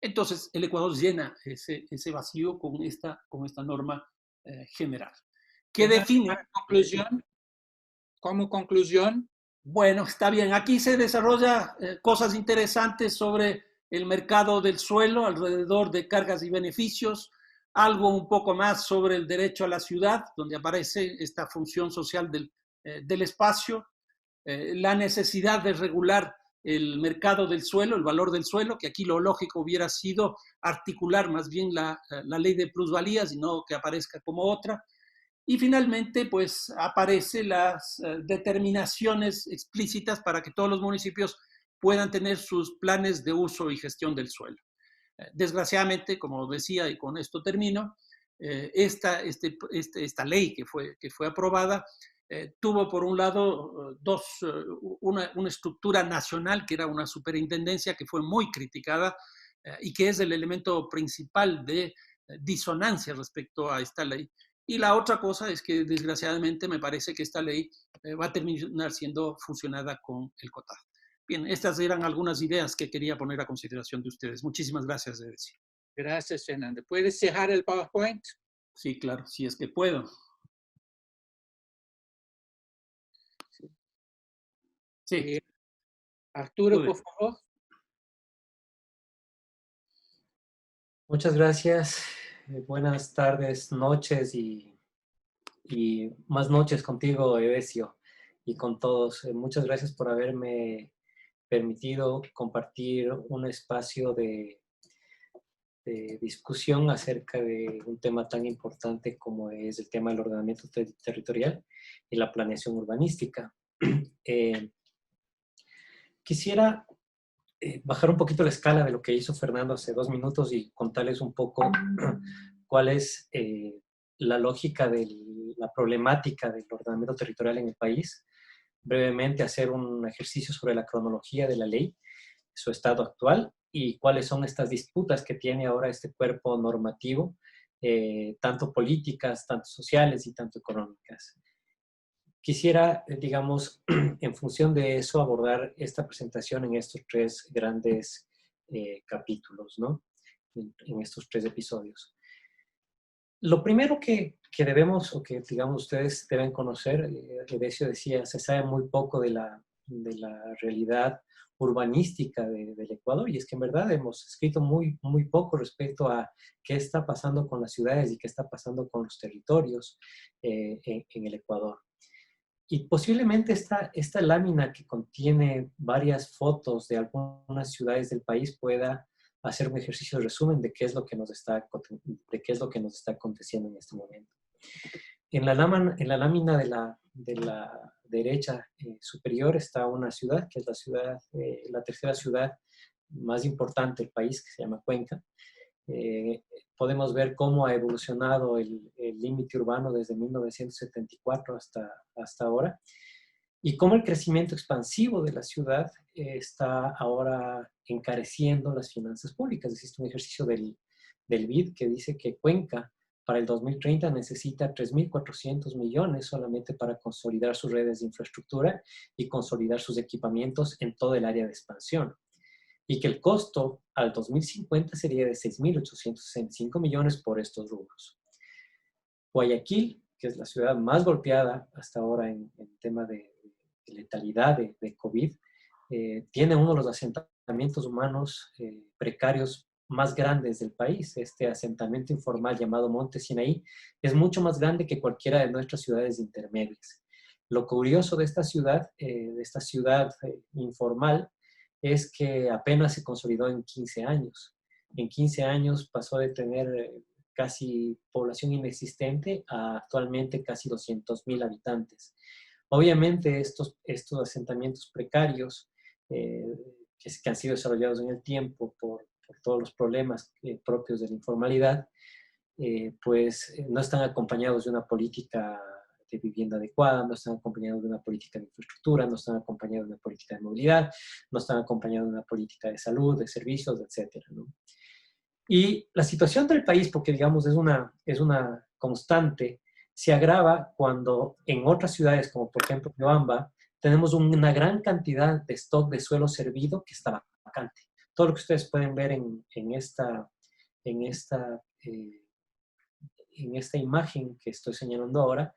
Entonces, el Ecuador llena ese vacío con esta norma general. ¿Qué define? Como conclusión. Bueno, está bien. Aquí se desarrolla cosas interesantes sobre el mercado del suelo, alrededor de cargas y beneficios, algo un poco más sobre el derecho a la ciudad, donde aparece esta función social del espacio, la necesidad de regular el mercado del suelo, el valor del suelo, que aquí lo lógico hubiera sido articular más bien la ley de plusvalías y no que aparezca como otra. Y finalmente, pues aparecen las determinaciones explícitas para que todos los municipios puedan tener sus planes de uso y gestión del suelo. Desgraciadamente, como decía, y con esto termino, esta ley que fue aprobada tuvo por un lado una estructura nacional que era una superintendencia que fue muy criticada y que es el elemento principal de disonancia respecto a esta ley. Y la otra cosa es que desgraciadamente me parece que esta ley va a terminar siendo fusionada con el COTAD. Bien, estas eran algunas ideas que quería poner a consideración de ustedes. Muchísimas gracias, Edesio. Gracias, Fernando. ¿Puedes cerrar el PowerPoint? Sí, claro, si es que puedo. Sí. Arturo, por favor. Muchas gracias. Buenas tardes, noches y más noches contigo, Edesio, y con todos. Muchas gracias por haberme permitido compartir un espacio de discusión acerca de un tema tan importante como es el tema del ordenamiento territorial y la planeación urbanística. Quisiera bajar un poquito la escala de lo que hizo Fernando hace 2 minutos y contarles un poco cuál es la lógica de la problemática del ordenamiento territorial en el país. Brevemente hacer un ejercicio sobre la cronología de la ley, su estado actual y cuáles son estas disputas que tiene ahora este cuerpo normativo, tanto políticas, tanto sociales y tanto económicas. Quisiera, digamos, en función de eso, abordar esta presentación en estos 3 grandes capítulos, ¿no? En estos 3 episodios. Lo primero que debemos, o que, digamos, ustedes deben conocer, Edesio decía, se sabe muy poco de la realidad urbanística del Ecuador, y es que en verdad hemos escrito muy poco respecto a qué está pasando con las ciudades y qué está pasando con los territorios en el Ecuador. Y posiblemente esta lámina que contiene varias fotos de algunas ciudades del país pueda hacer un ejercicio de resumen de qué es lo que nos está aconteciendo en este momento. En la lámina de la derecha superior está una ciudad, que es la tercera ciudad más importante del país, que se llama Cuenca. Podemos ver cómo ha evolucionado el límite urbano desde 1974 hasta ahora, y cómo el crecimiento expansivo de la ciudad está ahora encareciendo las finanzas públicas. Existe un ejercicio del BID que dice que Cuenca para el 2030 necesita 3.400 millones solamente para consolidar sus redes de infraestructura y consolidar sus equipamientos en todo el área de expansión. Y que el costo al 2050 sería de 6.865 millones por estos rubros. Guayaquil, que es la ciudad más golpeada hasta ahora en tema de letalidad de COVID, tiene uno de los asentamientos humanos precarios más grandes del país. Este asentamiento informal llamado Monte Sinaí es mucho más grande que cualquiera de nuestras ciudades intermedias. Lo curioso de esta ciudad informal, es que apenas se consolidó en 15 años. En 15 años pasó de tener casi población inexistente a actualmente casi 200.000 habitantes. Obviamente estos asentamientos precarios que han sido desarrollados en el tiempo por todos los problemas propios de la informalidad, pues no están acompañados de una política de vivienda adecuada, no están acompañados de una política de infraestructura, no están acompañados de una política de movilidad, no están acompañados de una política de salud, de servicios, etc., ¿no? Y la situación del país, porque digamos es una constante, se agrava cuando en otras ciudades, como por ejemplo Riobamba, tenemos una gran cantidad de stock de suelo servido que está vacante. Todo lo que ustedes pueden ver en esta imagen que estoy señalando ahora,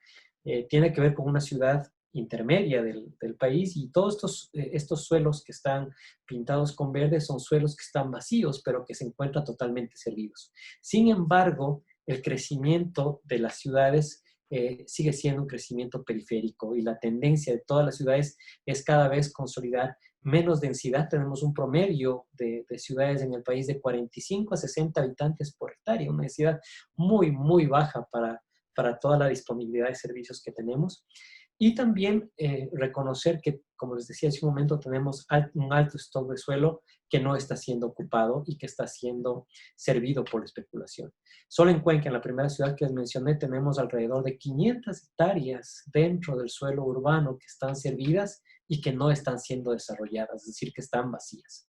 tiene que ver con una ciudad intermedia del país, y todos estos suelos que están pintados con verde son suelos que están vacíos, pero que se encuentran totalmente servidos. Sin embargo, el crecimiento de las ciudades sigue siendo un crecimiento periférico, y la tendencia de todas las ciudades es cada vez consolidar menos densidad. Tenemos un promedio de ciudades en el país de 45 a 60 habitantes por hectárea, una densidad muy baja para toda la disponibilidad de servicios que tenemos. Y también reconocer que, como les decía hace un momento, tenemos un alto stock de suelo que no está siendo ocupado y que está siendo servido por la especulación. Solo en Cuenca, en la primera ciudad que les mencioné, tenemos alrededor de 500 hectáreas dentro del suelo urbano que están servidas y que no están siendo desarrolladas, es decir, que están vacías.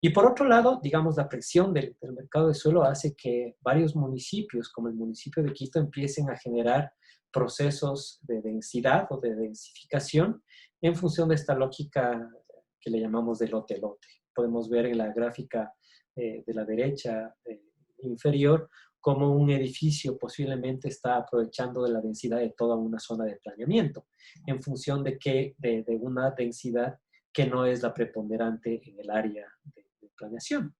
Y por otro lado, digamos, la presión del mercado de suelo hace que varios municipios, como el municipio de Quito, empiecen a generar procesos de densidad o de densificación en función de esta lógica que le llamamos de lote-lote. Podemos ver en la gráfica de la derecha inferior cómo un edificio posiblemente está aprovechando de la densidad de toda una zona de planeamiento en función de una densidad que no es la preponderante en el área de planeación.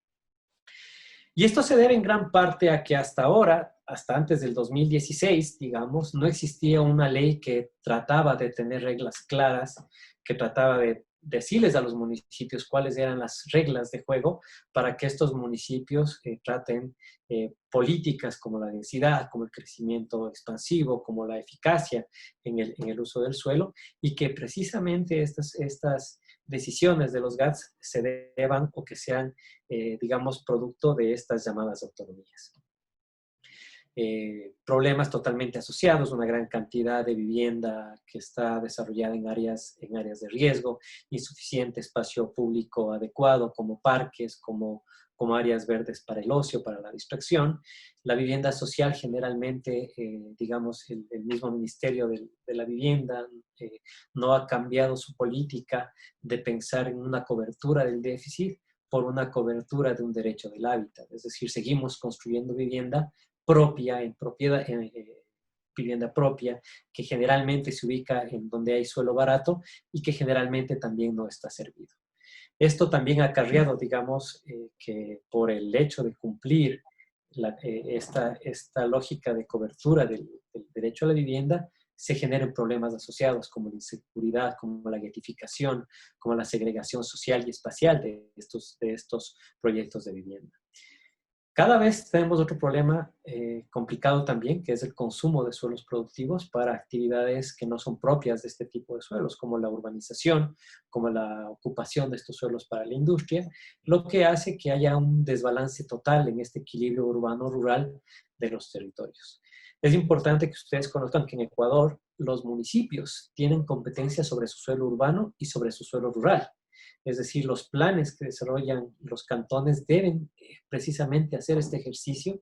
Y esto se debe en gran parte a que hasta ahora, hasta antes del 2016, digamos, no existía una ley que trataba de tener reglas claras, que trataba de decirles a los municipios cuáles eran las reglas de juego para que estos municipios traten políticas como la densidad, como el crecimiento expansivo, como la eficacia en el uso del suelo, y que precisamente estas decisiones de los GATS se deban o que sean, digamos, producto de estas llamadas autonomías. Problemas totalmente asociados, una gran cantidad de vivienda que está desarrollada en áreas de riesgo, insuficiente espacio público adecuado como parques, como áreas verdes para el ocio, para la distracción. La vivienda social generalmente, digamos, el mismo Ministerio de la Vivienda no ha cambiado su política de pensar en una cobertura del déficit por una cobertura de un derecho del hábitat. Es decir, seguimos construyendo vivienda propia, vivienda propia, que generalmente se ubica en donde hay suelo barato y que generalmente también no está servido. Esto también ha acarreado, digamos, que por el hecho de cumplir esta lógica de cobertura del derecho a la vivienda, se generen problemas asociados como la inseguridad, como la guetificación, como la segregación social y espacial de estos proyectos de vivienda. Cada vez tenemos otro problema complicado también, que es el consumo de suelos productivos para actividades que no son propias de este tipo de suelos, como la urbanización, como la ocupación de estos suelos para la industria, lo que hace que haya un desbalance total en este equilibrio urbano-rural de los territorios. Es importante que ustedes conozcan que en Ecuador los municipios tienen competencia sobre su suelo urbano y sobre su suelo rural. Es decir, los planes que desarrollan los cantones deben precisamente hacer este ejercicio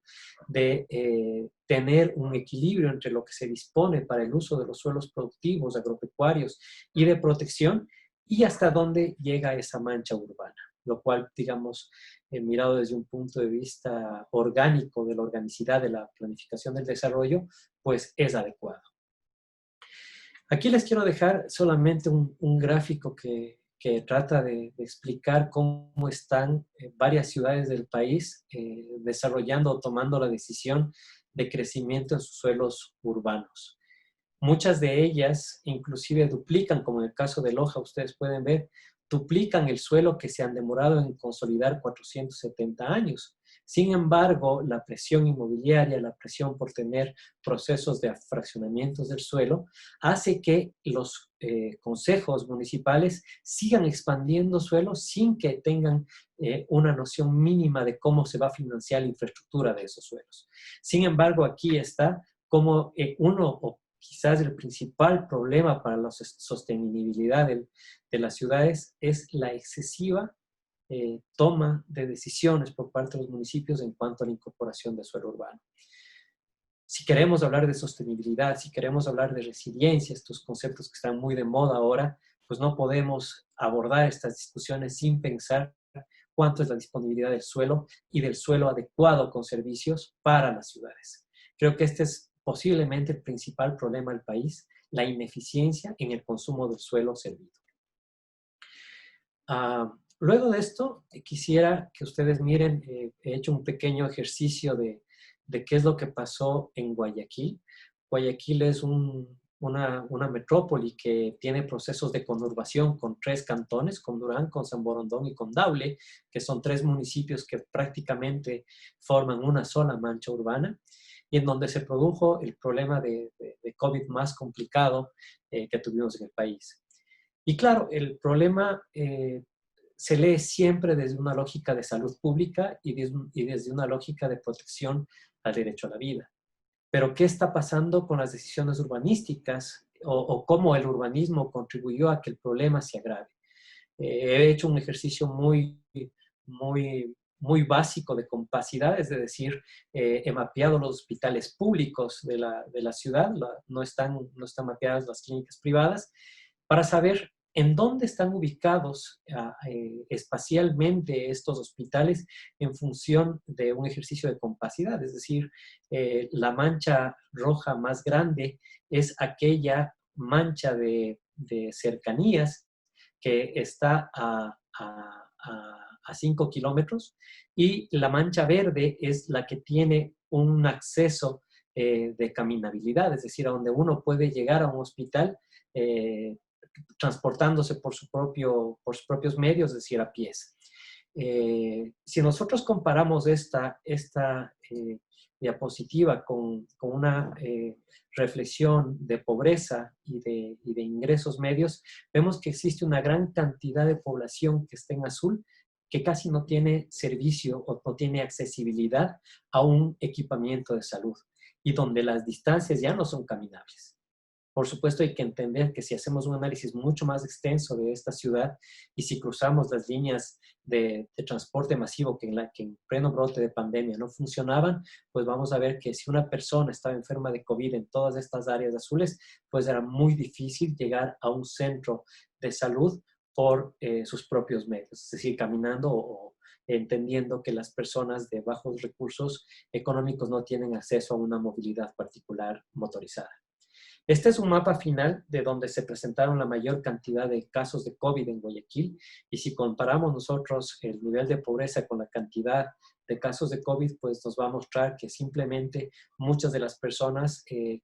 de tener un equilibrio entre lo que se dispone para el uso de los suelos productivos, agropecuarios y de protección, y hasta dónde llega esa mancha urbana, lo cual, digamos, mirado desde un punto de vista orgánico de la organicidad de la planificación del desarrollo, pues es adecuado. Aquí les quiero dejar solamente un gráfico que trata de explicar cómo están varias ciudades del país desarrollando o tomando la decisión de crecimiento en sus suelos urbanos. Muchas de ellas inclusive duplican, como en el caso de Loja, ustedes pueden ver, duplican el suelo que se han demorado en consolidar 470 años. Sin embargo, la presión inmobiliaria, la presión por tener procesos de fraccionamientos del suelo, hace que los consejos municipales sigan expandiendo suelo sin que tengan una noción mínima de cómo se va a financiar la infraestructura de esos suelos. Sin embargo, aquí está como o quizás el principal problema para la sostenibilidad de las ciudades es la excesiva toma de decisiones por parte de los municipios en cuanto a la incorporación de suelo urbano. Si queremos hablar de sostenibilidad, si queremos hablar de resiliencia, estos conceptos que están muy de moda ahora, pues no podemos abordar estas discusiones sin pensar cuánto es la disponibilidad del suelo y del suelo adecuado con servicios para las ciudades. Creo que este es posiblemente el principal problema del país, la ineficiencia en el consumo del suelo servido. Luego de esto, quisiera que ustedes miren, he hecho un pequeño ejercicio de qué es lo que pasó en Guayaquil. Guayaquil es una metrópoli que tiene procesos de conurbación con 3 cantones, con Durán, con San Borondón y con Daule, que son 3 municipios que prácticamente forman una sola mancha urbana, y en donde se produjo el problema de COVID más complicado que tuvimos en el país. Y claro, el problema se lee siempre desde una lógica de salud pública y desde una lógica de protección al derecho a la vida. Pero ¿qué está pasando con las decisiones urbanísticas o cómo el urbanismo contribuyó a que el problema se agrave? He hecho un ejercicio muy básico de compacidad, es decir, he mapeado los hospitales públicos de la ciudad, no están mapeadas las clínicas privadas, para saber en dónde están ubicados espacialmente estos hospitales en función de un ejercicio de compacidad. Es decir, la mancha roja más grande es aquella mancha de cercanías que está a 5 kilómetros, y la mancha verde es la que tiene un acceso de caminabilidad, es decir, a donde uno puede llegar a un hospital transportándose por sus propios medios, es decir, a pies. Si nosotros comparamos esta diapositiva con una reflexión de pobreza y de ingresos medios, vemos que existe una gran cantidad de población que está en azul, que casi no tiene servicio o no tiene accesibilidad a un equipamiento de salud y donde las distancias ya no son caminables. Por supuesto, hay que entender que si hacemos un análisis mucho más extenso de esta ciudad y si cruzamos las líneas de transporte masivo que en pleno brote de pandemia no funcionaban, pues vamos a ver que si una persona estaba enferma de COVID en todas estas áreas azules, pues era muy difícil llegar a un centro de salud por sus propios medios, es decir, caminando o entendiendo que las personas de bajos recursos económicos no tienen acceso a una movilidad particular motorizada. Este es un mapa final de donde se presentaron la mayor cantidad de casos de COVID en Guayaquil, y si comparamos nosotros el nivel de pobreza con la cantidad de casos de COVID, pues nos va a mostrar que simplemente muchas de las personas que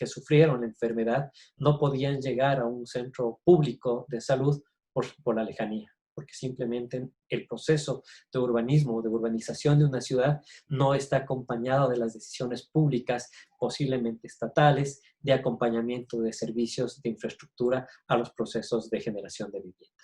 sufrieron la enfermedad no podían llegar a un centro público de salud por la lejanía, porque simplemente el proceso de urbanismo, de urbanización de una ciudad no está acompañado de las decisiones públicas, posiblemente estatales, de acompañamiento de servicios de infraestructura a los procesos de generación de vivienda.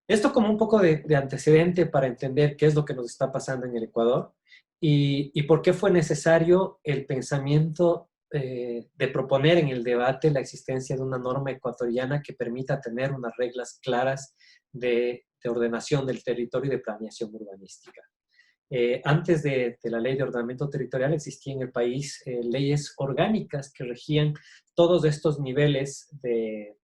Esto como un poco de antecedente para entender qué es lo que nos está pasando en el Ecuador y por qué fue necesario el pensamiento de proponer en el debate la existencia de una norma ecuatoriana que permita tener unas reglas claras de ordenación del territorio y de planeación urbanística. Antes de la ley de ordenamiento territorial existían en el país leyes orgánicas que regían todos estos niveles de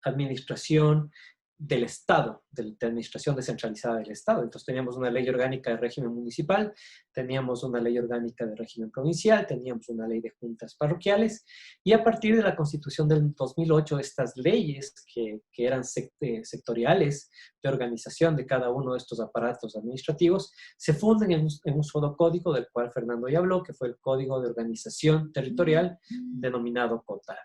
administración del Estado, de administración descentralizada del Estado. Entonces teníamos una ley orgánica de régimen municipal, teníamos una ley orgánica de régimen provincial, teníamos una ley de juntas parroquiales, y a partir de la Constitución del 2008, estas leyes que eran sectoriales de organización de cada uno de estos aparatos administrativos, se funden en un solo código del cual Fernando ya habló, que fue el Código de Organización Territorial, denominado COTAD.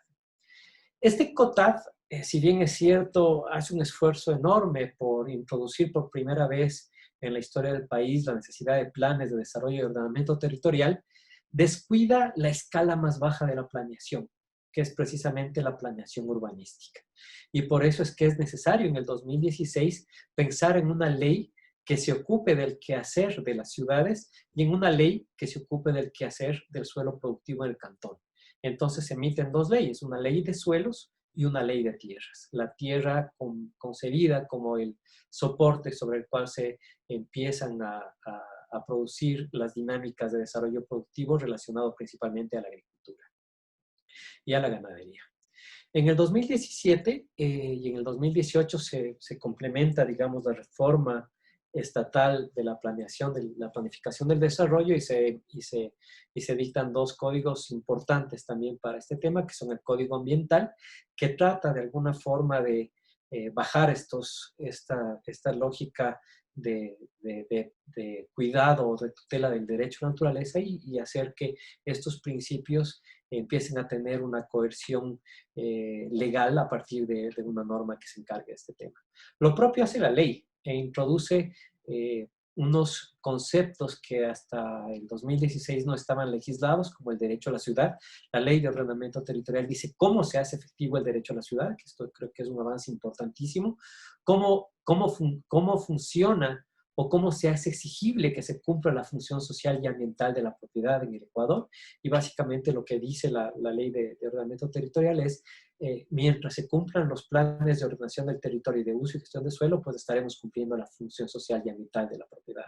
Este COTAD, si bien es cierto, hace un esfuerzo enorme por introducir por primera vez en la historia del país la necesidad de planes de desarrollo y ordenamiento territorial, descuida la escala más baja de la planeación, que es precisamente la planeación urbanística. Y por eso es que es necesario en el 2016 pensar en una ley que se ocupe del quehacer de las ciudades y en una ley que se ocupe del quehacer del suelo productivo en el cantón. Entonces se emiten dos leyes, una ley de suelos y una ley de tierras. La tierra concebida como el soporte sobre el cual se empiezan a producir las dinámicas de desarrollo productivo relacionado principalmente a la agricultura y a la ganadería. En el 2017 y en el 2018 se complementa, digamos, la reforma estatal de la planeación, de la planificación del desarrollo y se dictan dos códigos importantes también para este tema, que son el Código Ambiental, que trata de alguna forma de bajar esta lógica de cuidado o de tutela del derecho a la naturaleza y hacer que estos principios empiecen a tener una coerción legal a partir de una norma que se encargue de este tema. Lo propio hace la ley e introduce unos conceptos que hasta el 2016 no estaban legislados, como el derecho a la ciudad. La ley de ordenamiento territorial dice cómo se hace efectivo el derecho a la ciudad, que esto creo que es un avance importantísimo, cómo funciona o cómo se hace exigible que se cumpla la función social y ambiental de la propiedad en el Ecuador. Y básicamente lo que dice la ley de ordenamiento territorial es mientras se cumplan los planes de ordenación del territorio y de uso y gestión de suelo, pues estaremos cumpliendo la función social y ambiental de la propiedad.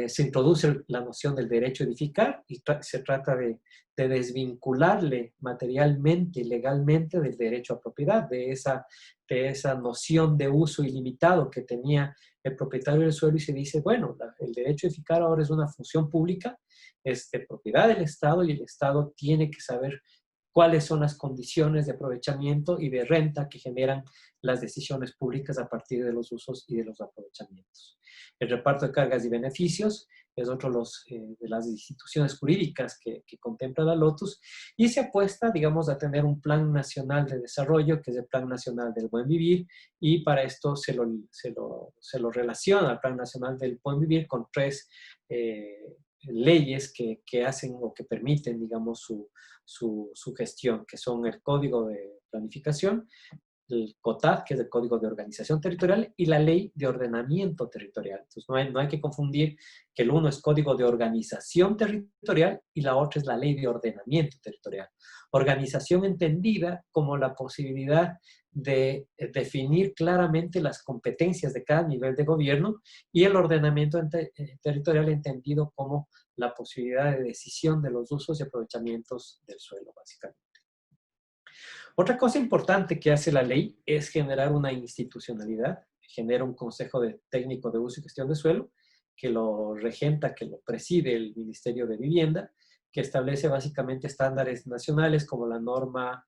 Se introduce la noción del derecho a edificar y se trata de desvincularle materialmente y legalmente del derecho a propiedad, de esa noción de uso ilimitado que tenía el propietario del suelo, y se dice, bueno, el derecho a edificar ahora es una función pública, es de propiedad del Estado y el Estado tiene que saber cuáles son las condiciones de aprovechamiento y de renta que generan las decisiones públicas a partir de los usos y de los aprovechamientos. El reparto de cargas y beneficios es otro de las instituciones jurídicas que contempla la LOTUS, y se apuesta, digamos, a tener un plan nacional de desarrollo, que es el Plan Nacional del Buen Vivir, y para esto se lo relaciona al Plan Nacional del Buen Vivir con tres leyes que hacen o que permiten, digamos, su gestión, que son el Código de Planificación, el COTAD, que es el Código de Organización Territorial, y la Ley de Ordenamiento Territorial. Entonces, no hay que confundir que el uno es Código de Organización Territorial y la otra es la Ley de Ordenamiento Territorial. Organización entendida como la posibilidad de definir claramente las competencias de cada nivel de gobierno, y el ordenamiento territorial entendido como la posibilidad de decisión de los usos y aprovechamientos del suelo, básicamente. Otra cosa importante que hace la ley es generar una institucionalidad, genera un consejo técnico de uso y gestión de suelo, que lo regenta, que lo preside el Ministerio de Vivienda, que establece básicamente estándares nacionales como la norma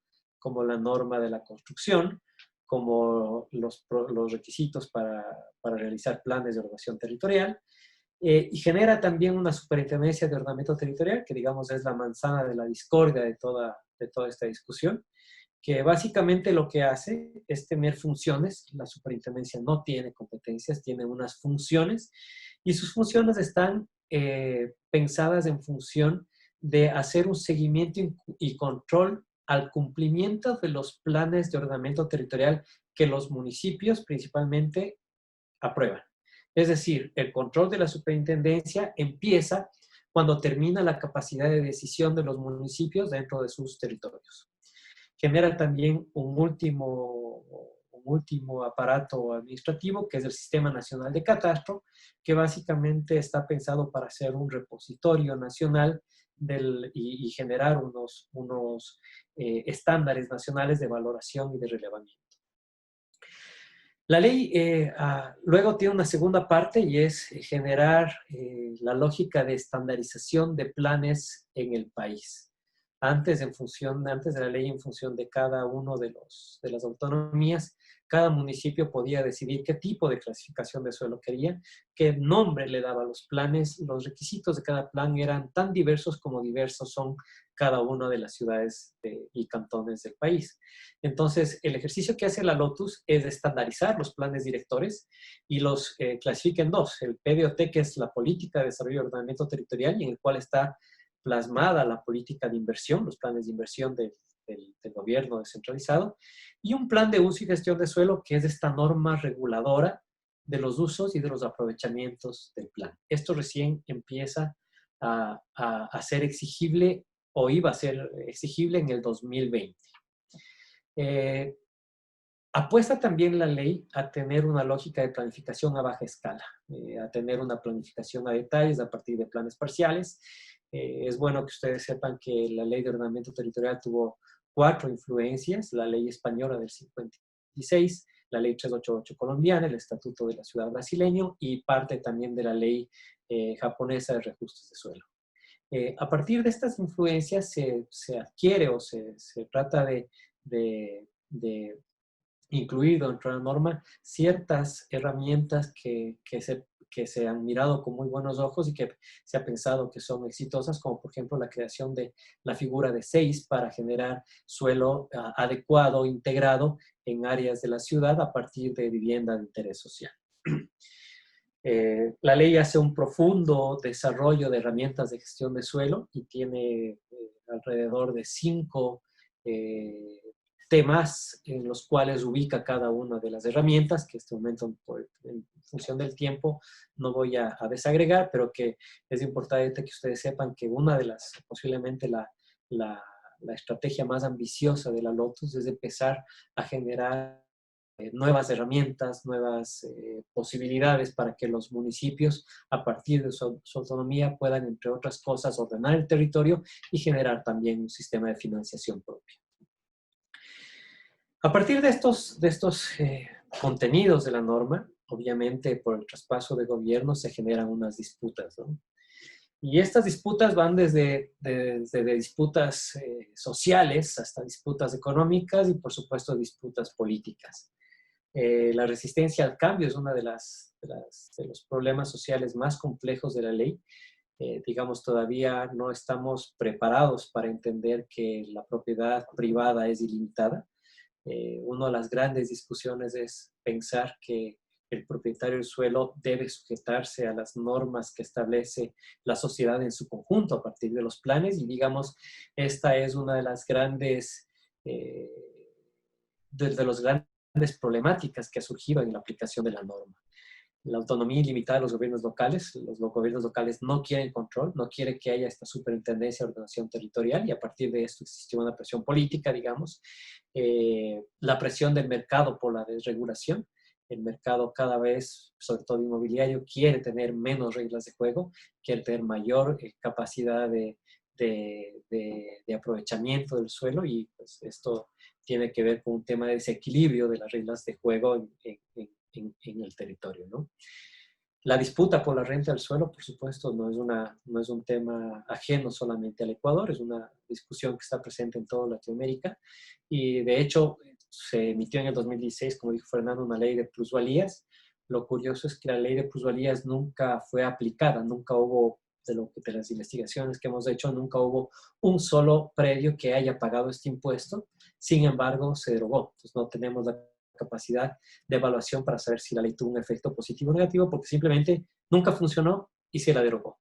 de la construcción, como los requisitos para realizar planes de ordenación territorial, y genera también una superintendencia de ordenamiento territorial, que digamos es la manzana de la discordia de toda esta discusión, que básicamente lo que hace es tener funciones. La superintendencia no tiene competencias, tiene unas funciones, y sus funciones están pensadas en función de hacer un seguimiento y control al cumplimiento de los planes de ordenamiento territorial que los municipios principalmente aprueban. Es decir, el control de la superintendencia empieza cuando termina la capacidad de decisión de los municipios dentro de sus territorios. Genera también un último aparato administrativo, que es el Sistema Nacional de Catastro, que básicamente está pensado para ser un repositorio nacional y generar unos estándares nacionales de valoración y de relevamiento. La ley luego tiene una segunda parte, y es generar la lógica de estandarización de planes en el país. Antes de la ley, en función de cada uno de las autonomías, cada municipio podía decidir qué tipo de clasificación de suelo quería, qué nombre le daba a los planes. Los requisitos de cada plan eran tan diversos como diversos son cada una de las ciudades y cantones del país. Entonces, el ejercicio que hace la LOTUS es estandarizar los planes directores y los clasifica en dos. El PDOT, que es la Política de Desarrollo y Ordenamiento Territorial, y en el cual está plasmada la política de inversión, los planes de inversión del gobierno descentralizado, y un plan de uso y gestión de suelo, que es esta norma reguladora de los usos y de los aprovechamientos del plan. Esto recién empieza a ser exigible, o iba a ser exigible en el 2020. Apuesta también la ley a tener una lógica de planificación a baja escala, a tener una planificación a detalles a partir de planes parciales. Es bueno que ustedes sepan que la Ley de Ordenamiento Territorial tuvo 4 influencias: la ley española del 56, la ley 388 colombiana, el Estatuto de la Ciudad brasileño, y parte también de la ley japonesa de reajustes de suelo. A partir de estas influencias se adquiere o se trata de incluir dentro de la norma ciertas herramientas que se han mirado con muy buenos ojos y que se ha pensado que son exitosas, como por ejemplo la creación de la figura de 6 para generar suelo adecuado, integrado en áreas de la ciudad a partir de vivienda de interés social. La ley hace un profundo desarrollo de herramientas de gestión de suelo y tiene alrededor de 5 temas en los cuales ubica cada una de las herramientas, que en este momento, en función del tiempo, no voy a desagregar, pero que es importante que ustedes sepan que una de las, posiblemente la estrategia más ambiciosa de la LOTUS, es empezar a generar nuevas herramientas, nuevas posibilidades para que los municipios, a partir de su autonomía, puedan, entre otras cosas, ordenar el territorio y generar también un sistema de financiación propio. A partir de estos contenidos de la norma, obviamente por el traspaso de gobierno se generan unas disputas, ¿no? Y estas disputas van desde disputas sociales hasta disputas económicas y, por supuesto, disputas políticas. La resistencia al cambio es uno de los problemas sociales más complejos de la ley. Digamos, todavía no estamos preparados para entender que la propiedad privada es ilimitada. Una de las grandes discusiones es pensar que el propietario del suelo debe sujetarse a las normas que establece la sociedad en su conjunto a partir de los planes, y digamos, esta es una de las grandes, de los grandes problemáticas que ha surgido en la aplicación de la norma. La autonomía ilimitada de los gobiernos locales. Los gobiernos locales no quieren control, no quieren que haya esta superintendencia de ordenación territorial, y a partir de esto existió una presión política, digamos. La presión del mercado por la desregulación. El mercado cada vez, sobre todo inmobiliario, quiere tener menos reglas de juego, quiere tener mayor capacidad de aprovechamiento del suelo, y pues esto tiene que ver con un tema de desequilibrio de las reglas de juego en el territorio, ¿no? La disputa por la renta del suelo, por supuesto, no es un tema ajeno solamente al Ecuador, es una discusión que está presente en toda Latinoamérica, y de hecho se emitió en el 2016, como dijo Fernando, una ley de plusvalías. Lo curioso es que la ley de plusvalías nunca fue aplicada, nunca hubo, de las investigaciones que hemos hecho, nunca hubo un solo predio que haya pagado este impuesto. Sin embargo, se derogó. Entonces no tenemos la capacidad de evaluación para saber si la ley tuvo un efecto positivo o negativo, porque simplemente nunca funcionó y se la derogó.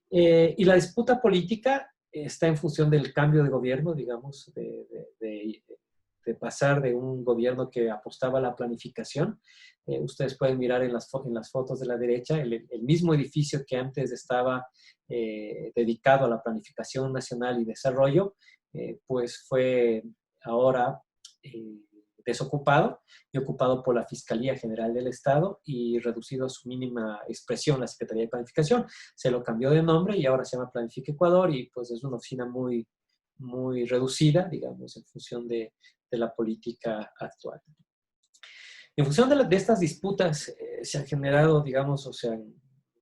Y la disputa política está en función del cambio de gobierno, digamos, de pasar de un gobierno que apostaba a la planificación. Ustedes pueden mirar en las fotos de la derecha, el mismo edificio que antes estaba dedicado a la planificación nacional y desarrollo, pues fue ahora desocupado y ocupado por la Fiscalía General del Estado y reducido a su mínima expresión, la Secretaría de Planificación. Se lo cambió de nombre y ahora se llama Planifica Ecuador, y pues es una oficina muy, muy reducida, digamos, en función de la política actual. En función de estas disputas se han generado, digamos, o sea,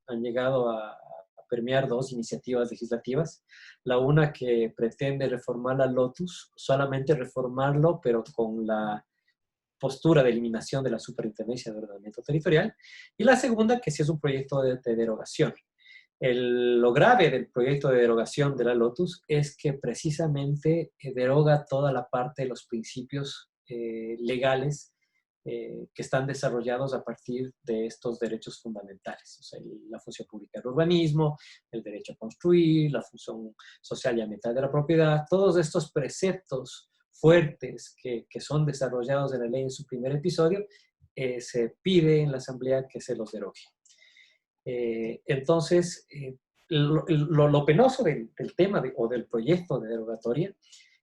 han llegado a permear dos iniciativas legislativas. La una que pretende reformar la LOTUS, solamente reformarlo, pero con la postura de eliminación de la superintendencia de ordenamiento territorial. Y la segunda que sí es un proyecto de derogación. Lo grave del proyecto de derogación de la LOTUS es que precisamente deroga toda la parte de los principios legales que están desarrollados a partir de estos derechos fundamentales. O sea, la función pública del urbanismo, el derecho a construir, la función social y ambiental de la propiedad, todos estos preceptos fuertes que son desarrollados en la ley en su primer episodio, se pide en la Asamblea que se los derogue. Entonces, lo penoso del tema o del proyecto de derogatoria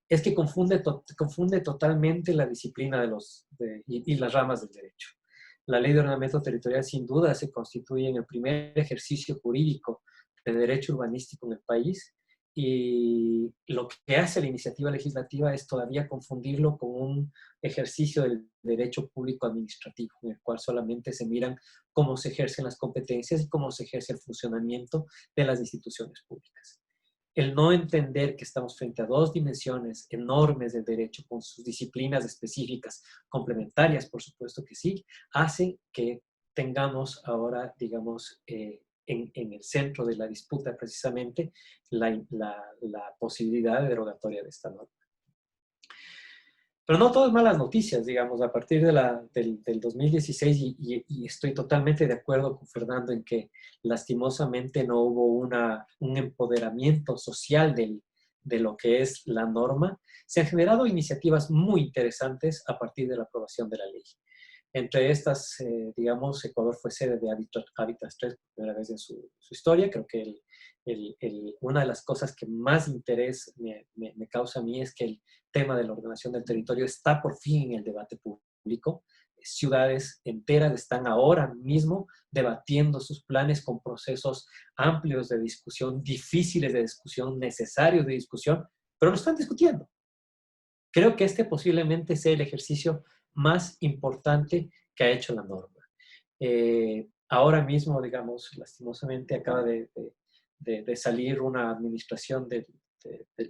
es que confunde totalmente la disciplina y las ramas del derecho. La ley de ordenamiento territorial sin duda se constituye en el primer ejercicio jurídico de derecho urbanístico en el país, y lo que hace la iniciativa legislativa es todavía confundirlo con un ejercicio del derecho público administrativo, en el cual solamente se miran cómo se ejercen las competencias y cómo se ejerce el funcionamiento de las instituciones públicas. El no entender que estamos frente a dos dimensiones enormes del derecho con sus disciplinas específicas, complementarias, por supuesto que sí, hace que tengamos ahora, digamos, en el centro de la disputa precisamente la posibilidad de derogatoria de esta norma. Pero no todo es malas noticias, digamos, a partir del 2016, y estoy totalmente de acuerdo con Fernando en que lastimosamente no hubo un empoderamiento social de lo que es la norma. Se han generado iniciativas muy interesantes a partir de la aprobación de la ley. Entre estas, digamos, Ecuador fue sede de Hábitat 3 por primera vez en su historia. Creo que una de las cosas que más interés me causa a mí es que el tema de la ordenación del territorio está por fin en el debate público. Ciudades enteras están ahora mismo debatiendo sus planes con procesos amplios de discusión, difíciles de discusión, necesarios de discusión, pero lo están discutiendo. Creo que este posiblemente sea el ejercicio más importante que ha hecho la norma. Ahora mismo, digamos, lastimosamente acaba de de salir una administración del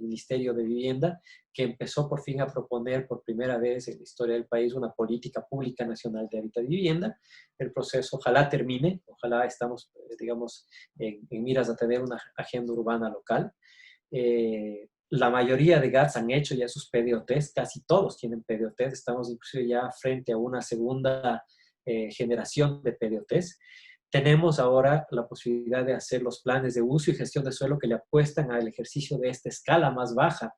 Ministerio de Vivienda que empezó por fin a proponer por primera vez en la historia del país una política pública nacional de hábitat y vivienda. El proceso ojalá termine, ojalá estamos, digamos, en miras a tener una agenda urbana local. La mayoría de GATS han hecho ya sus PDOTs, casi todos tienen PDOTs, estamos inclusive ya frente a una segunda generación de PDOTs. Tenemos ahora la posibilidad de hacer los planes de uso y gestión de suelo que le apuestan al ejercicio de esta escala más baja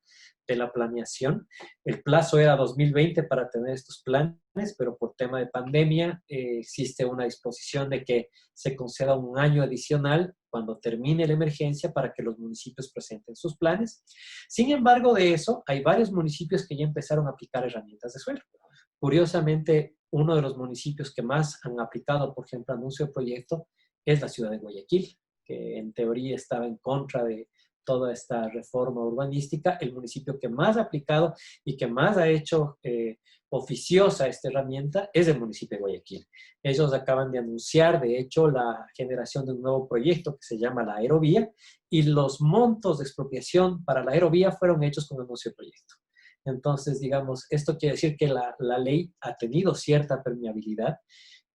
de la planeación. El plazo era 2020 para tener estos planes, pero por tema de pandemia existe una disposición de que se conceda un año adicional cuando termine la emergencia para que los municipios presenten sus planes. Sin embargo, de eso, hay varios municipios que ya empezaron a aplicar herramientas de suelo. Curiosamente, uno de los municipios que más han aplicado, por ejemplo, anuncio de proyecto, es la ciudad de Guayaquil, que en teoría estaba en contra de toda esta reforma urbanística. El municipio que más ha aplicado y que más ha hecho oficiosa esta herramienta es el municipio de Guayaquil. Ellos acaban de anunciar, de hecho, la generación de un nuevo proyecto que se llama la Aerovía, y los montos de expropiación para la Aerovía fueron hechos con anuncio de proyecto. Entonces, digamos, esto quiere decir que la ley ha tenido cierta permeabilidad.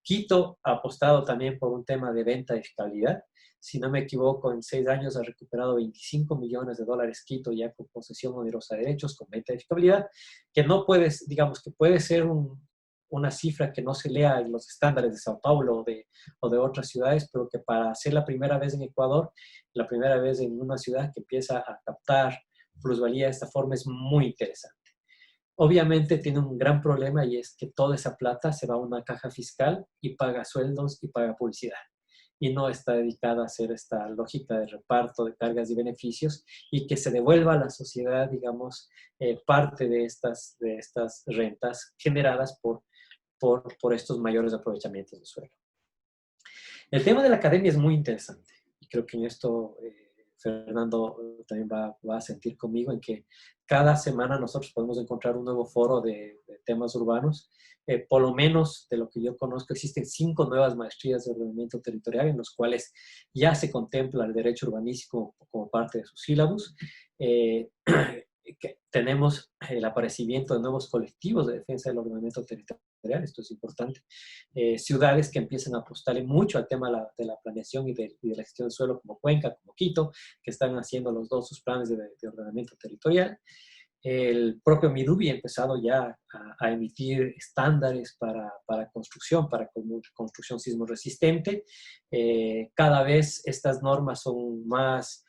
Quito ha apostado también por un tema de venta de edificabilidad. Si no me equivoco, en 6 años ha recuperado 25 millones de dólares Quito ya con concesión onerosa de derechos, con venta de edificabilidad, que no puedes, digamos, que puede ser una cifra que no se lea en los estándares de Sao Paulo o de otras ciudades, pero que para ser la primera vez en Ecuador, la primera vez en una ciudad que empieza a captar plusvalía de esta forma es muy interesante. Obviamente tiene un gran problema y es que toda esa plata se va a una caja fiscal y paga sueldos y paga publicidad. Y no está dedicada a hacer esta lógica de reparto de cargas y beneficios y que se devuelva a la sociedad, digamos, parte de estas rentas generadas por estos mayores aprovechamientos de suelo. El tema de la academia es muy interesante y creo que en esto Fernando también va a sentir conmigo en que cada semana nosotros podemos encontrar un nuevo foro de temas urbanos. Por lo menos de lo que yo conozco, existen 5 nuevas maestrías de ordenamiento territorial en los cuales ya se contempla el derecho urbanístico como parte de sus sílabus. Tenemos el aparecimiento de nuevos colectivos de defensa del ordenamiento territorial, esto es importante. Ciudades que empiezan a apostarle mucho al tema de la planeación y de la gestión del suelo, como Cuenca, como Quito, que están haciendo los dos sus planes de ordenamiento territorial. El propio Midubi ha empezado ya a emitir estándares para construcción, para construcción sismo resistente. Cada vez estas normas son más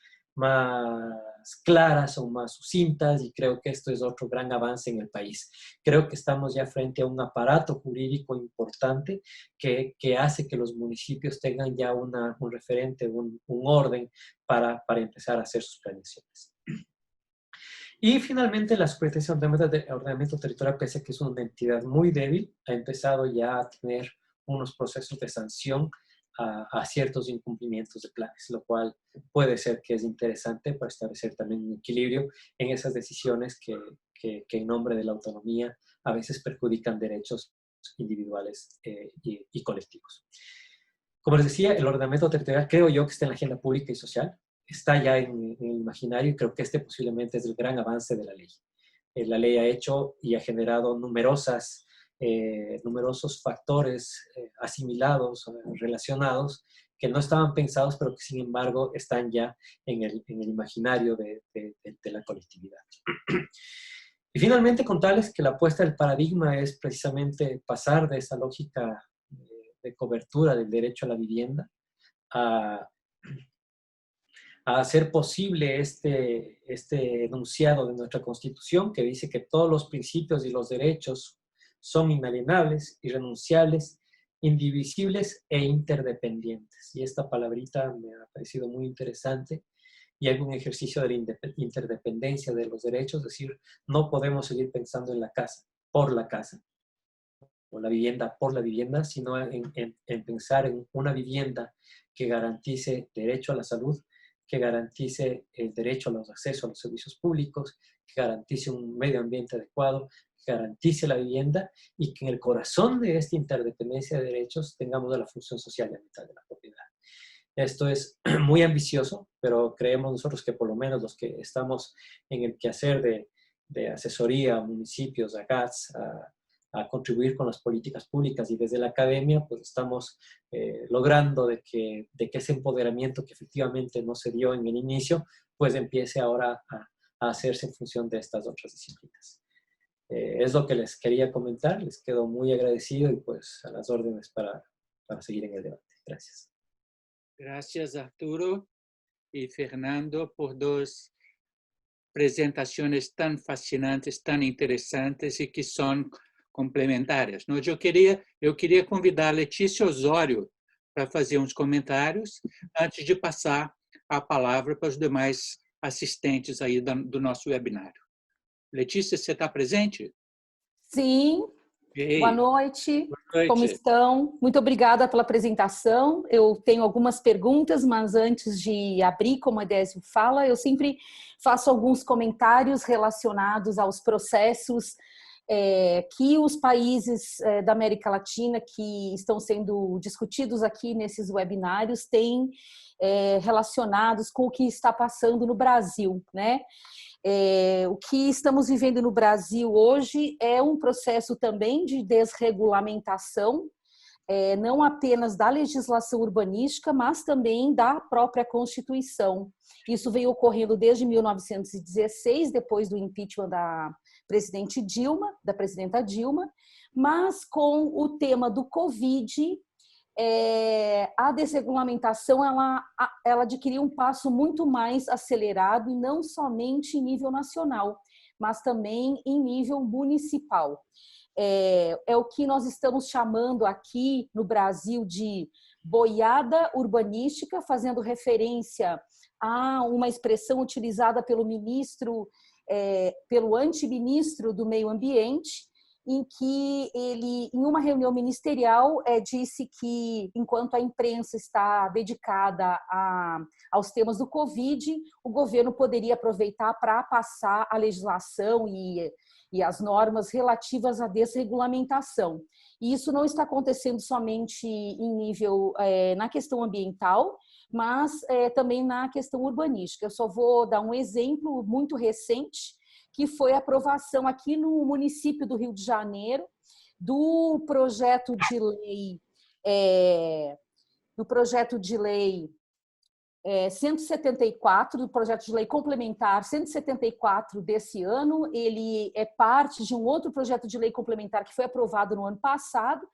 claras, son más sucintas y creo que esto es otro gran avance en el país. Creo que estamos ya frente a un aparato jurídico importante que hace que los municipios tengan ya un referente, un orden para empezar a hacer sus planeaciones. Y finalmente la Superintendencia de Ordenamiento Territorial, pese a que es una entidad muy débil, ha empezado ya a tener unos procesos de sanción a ciertos incumplimientos de planes, lo cual puede ser que es interesante para establecer también un equilibrio en esas decisiones que en nombre de la autonomía a veces perjudican derechos individuales y colectivos. Como les decía, el ordenamiento territorial creo yo que está en la agenda pública y social, está ya en el imaginario y creo que este posiblemente es el gran avance de la ley. La ley ha hecho y ha generado numerosos factores asimilados, relacionados, que no estaban pensados, pero que sin embargo están ya en el imaginario de la colectividad. Y finalmente contarles que la apuesta del paradigma es precisamente pasar de esa lógica de cobertura del derecho a la vivienda a hacer posible este enunciado de nuestra Constitución que dice que todos los principios y los derechos son inalienables, irrenunciables, indivisibles e interdependientes. Y esta palabrita me ha parecido muy interesante y hay un ejercicio de la interdependencia de los derechos, es decir, no podemos seguir pensando en la casa por la casa o la vivienda por la vivienda, sino en pensar en una vivienda que garantice derecho a la salud, que garantice el derecho a los accesos a los servicios públicos, que garantice un medio ambiente adecuado, que garantice la vivienda y que en el corazón de esta interdependencia de derechos tengamos la función social y ambiental de la propiedad. Esto es muy ambicioso, pero creemos nosotros que por lo menos los que estamos en el quehacer de asesoría a municipios, a GATS, a contribuir con las políticas públicas y desde la academia, pues estamos logrando de que ese empoderamiento que efectivamente no se dio en el inicio, pues empiece ahora a hacerse en función de estas otras disciplinas. Es lo que les quería comentar, les quedo muy agradecido y pues a las órdenes para seguir en el debate. Gracias. Gracias, Arturo y Fernando, por dos presentaciones tan fascinantes, tan interesantes y que son complementares. Não? Eu queria convidar a Letícia Osório para fazer uns comentários antes de passar a palavra para os demais assistentes aí do nosso webinário. Letícia, você está presente? Sim. Ei. Boa noite. Boa noite. Como estão? Muito obrigada pela apresentação. Eu tenho algumas perguntas, mas antes de abrir, como a Edésio fala, eu sempre faço alguns comentários relacionados aos processos que os países da América Latina que estão sendo discutidos aqui nesses webinários têm relacionados com o que está passando no Brasil, né? O que estamos vivendo no Brasil hoje é um processo também de desregulamentação, não apenas da legislação urbanística, mas também da própria Constituição. Isso veio ocorrendo desde 1916, depois do impeachment da presidenta Dilma, mas com o tema do Covid, a desregulamentação ela adquiriu um passo muito mais acelerado, e não somente em nível nacional, mas também em nível municipal. É o que nós estamos chamando aqui no Brasil de boiada urbanística, fazendo referência a uma expressão utilizada pelo pelo antiministro do Meio Ambiente, em que ele, em uma reunião ministerial, disse que, enquanto a imprensa está dedicada aos temas do Covid, o governo poderia aproveitar para passar a legislação e as normas relativas à desregulamentação. E isso não está acontecendo somente em nível, na questão ambiental, mas também na questão urbanística. Eu só vou dar um exemplo muito recente, que foi a aprovação aqui no município do Rio de Janeiro do projeto de lei 174, do projeto de lei complementar 174 desse ano. Ele é parte de um outro projeto de lei complementar que foi aprovado no ano passado.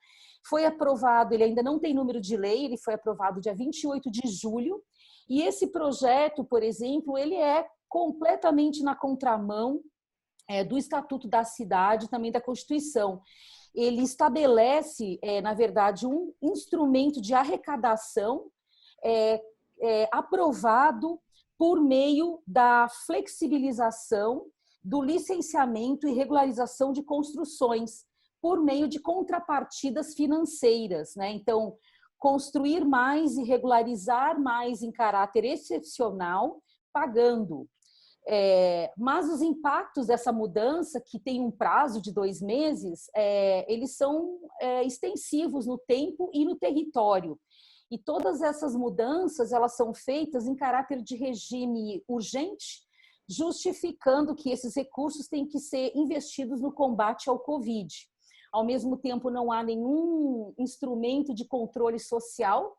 Foi aprovado, ele ainda não tem número de lei, ele foi aprovado dia 28 de julho. E esse projeto, por exemplo, ele é completamente na contramão do Estatuto da Cidade, também da Constituição. Ele estabelece, na verdade, um instrumento de arrecadação aprovado por meio da flexibilização do licenciamento e regularização de construções, por meio de contrapartidas financeiras, né? Então, construir mais e regularizar mais em caráter excepcional, pagando. Mas os impactos dessa mudança, que tem um prazo de 2 meses, eles são extensivos no tempo e no território. E todas essas mudanças, elas são feitas em caráter de regime urgente, justificando que esses recursos têm que ser investidos no combate ao Covid. Ao mesmo tempo, não há nenhum instrumento de controle social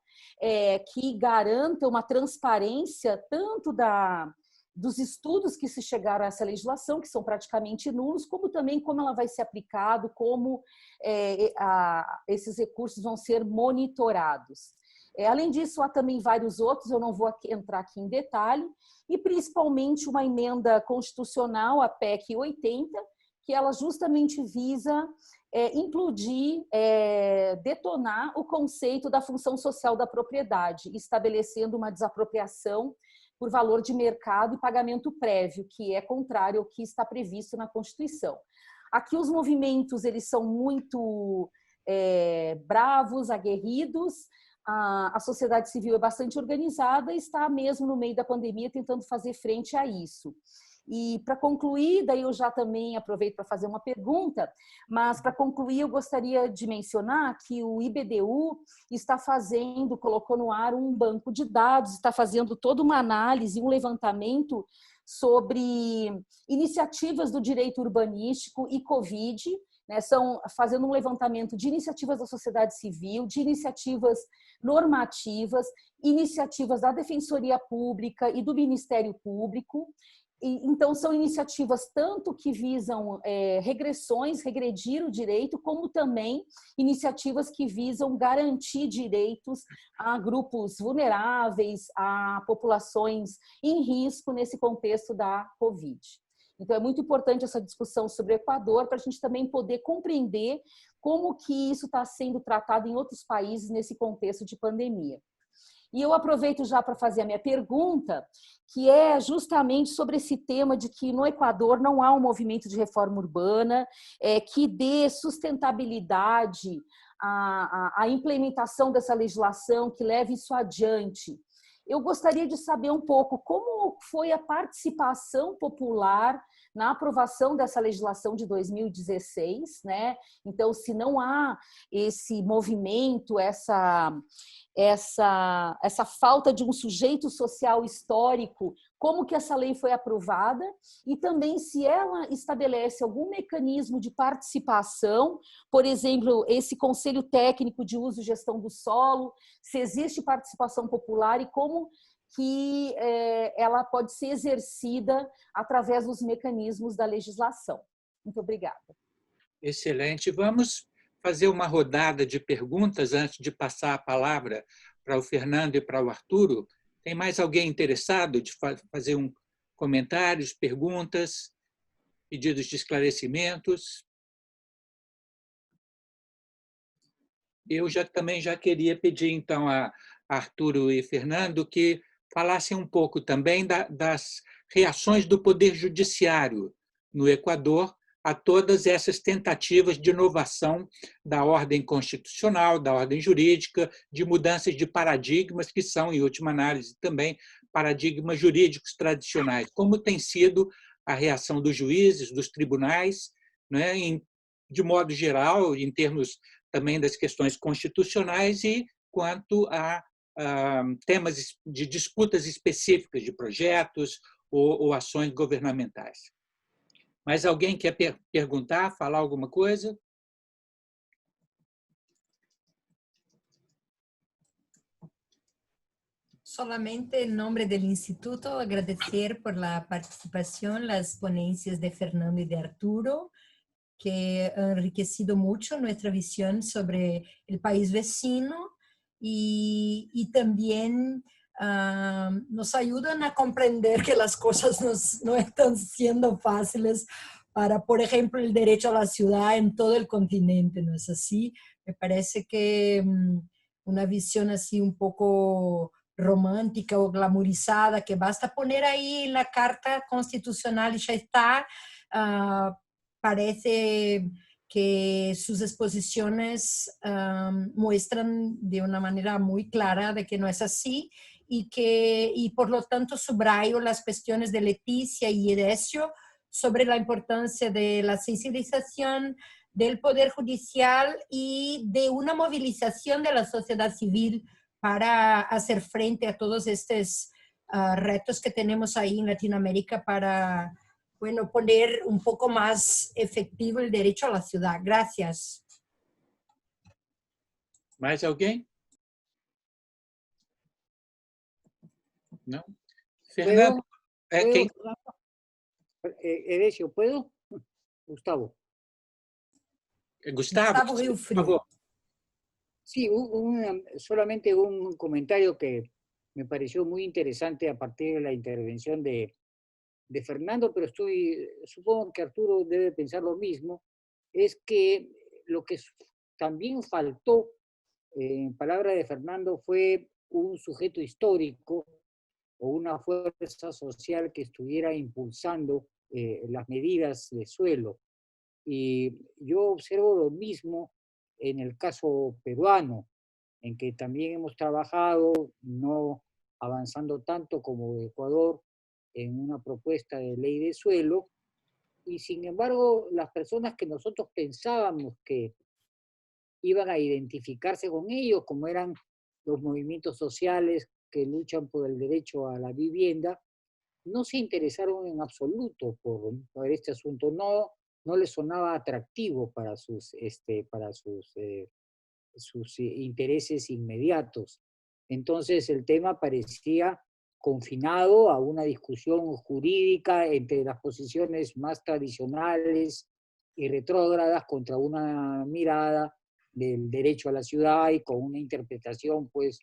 que garanta uma transparência tanto dos estudos que se chegaram a essa legislação, que são praticamente nulos, como também como ela vai ser aplicada, como esses recursos vão ser monitorados. Além disso, há também vários outros, eu não vou entrar aqui em detalhe, e principalmente uma emenda constitucional, a PEC 80, que ela justamente visa implodir, detonar o conceito da função social da propriedade, estabelecendo uma desapropriação por valor de mercado e pagamento prévio, que é contrário ao que está previsto na Constituição. Aqui os movimentos eles são muito bravos, aguerridos, a sociedade civil é bastante organizada e está mesmo no meio da pandemia tentando fazer frente a isso. E para concluir, daí eu já também aproveito para fazer uma pergunta, mas para concluir eu gostaria de mencionar que o IBDU está colocou no ar um banco de dados, está fazendo toda uma análise, um levantamento sobre iniciativas do direito urbanístico e Covid, né, são fazendo um levantamento de iniciativas da sociedade civil, de iniciativas normativas, iniciativas da Defensoria Pública e do Ministério Público. Então, são iniciativas tanto que visam regredir o direito, como também iniciativas que visam garantir direitos a grupos vulneráveis, a populações em risco nesse contexto da Covid. Então, é muito importante essa discussão sobre o Equador para a gente também poder compreender como que isso está sendo tratado em outros países nesse contexto de pandemia. E eu aproveito já para fazer a minha pergunta, que é justamente sobre esse tema de que no Equador não há um movimento de reforma urbana que dê sustentabilidade à implementação dessa legislação, que leve isso adiante. Eu gostaria de saber um pouco como foi a participação popular na aprovação dessa legislação de 2016, né? Então, se não há esse movimento, essa falta de um sujeito social histórico, como que essa lei foi aprovada, e também se ela estabelece algum mecanismo de participação, por exemplo, esse Conselho Técnico de Uso e Gestão do Solo, se existe participação popular e como que ela pode ser exercida através dos mecanismos da legislação. Muito obrigada. Excelente. Vamos fazer uma rodada de perguntas antes de passar a palavra para o Fernando e para o Arturo. Tem mais alguém interessado de fazer comentários, perguntas, pedidos de esclarecimentos? Eu também já queria pedir, então, a Arturo e Fernando que falassem um pouco também das reações do Poder Judiciário no Equador a todas essas tentativas de inovação da ordem constitucional, da ordem jurídica, de mudanças de paradigmas que são, em última análise, também paradigmas jurídicos tradicionais. Como tem sido a reação dos juízes, dos tribunais, né, de modo geral, em termos também das questões constitucionais e quanto a temas de disputas específicas de projetos ou ações governamentais. Mas alguém quer perguntar, falar alguma coisa? Solamente en nombre del instituto agradecer por la participación, las ponencias de Fernando y de Arturo, que han enriquecido mucho nuestra visión sobre el país vecino y también nos ayudan a comprender que las cosas no están siendo fáciles para, por ejemplo, el derecho a la ciudad en todo el continente, ¿no es así? Me parece que una visión así un poco romántica o glamorizada, que basta poner ahí la Carta Constitucional y ya está, parece que sus exposiciones muestran de una manera muy clara de que no es así y por lo tanto subrayo las cuestiones de Leticia y Edesio sobre la importancia de la sensibilización del Poder Judicial y de una movilización de la sociedad civil para hacer frente a todos estos retos que tenemos ahí en Latinoamérica para, bueno, poner un poco más efectivo el derecho a la ciudad. Gracias. Mais alguém? Não? Fernando? ¿Puedo? Edesio, ¿puedo? Gustavo. Gustavo, por favor. Sí, solamente un comentario que me pareció muy interesante a partir de la intervención de Fernando, pero supongo que Arturo debe pensar lo mismo, es que lo que también faltó, en palabras de Fernando, fue un sujeto histórico o una fuerza social que estuviera impulsando las medidas de suelo. Y yo observo lo mismo en el caso peruano, en que también hemos trabajado, no avanzando tanto como Ecuador, en una propuesta de ley de suelo, y sin embargo las personas que nosotros pensábamos que iban a identificarse con ellos, como eran los movimientos sociales que luchan por el derecho a la vivienda, no se interesaron en absoluto por este asunto, no les sonaba atractivo para sus intereses inmediatos. Entonces el tema parecía confinado a una discusión jurídica entre las posiciones más tradicionales y retrógradas contra una mirada del derecho a la ciudad y con una interpretación pues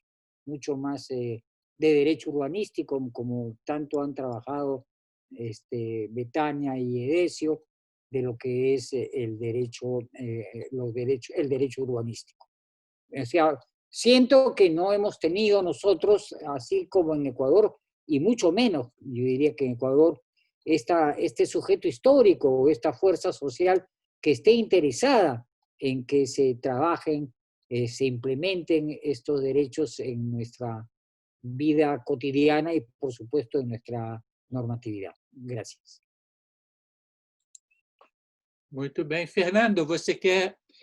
mucho más de derecho urbanístico, como tanto han trabajado Betania y Edesio, de lo que es el derecho urbanístico. O sea, siento que no hemos tenido nosotros, así como en Ecuador, y mucho menos, yo diría que en Ecuador, este sujeto histórico, esta fuerza social que esté interesada en que se trabajen, se implementen estos derechos en nuestra vida cotidiana y, por supuesto, en nuestra normatividad. Gracias. Muito bem. Fernando, você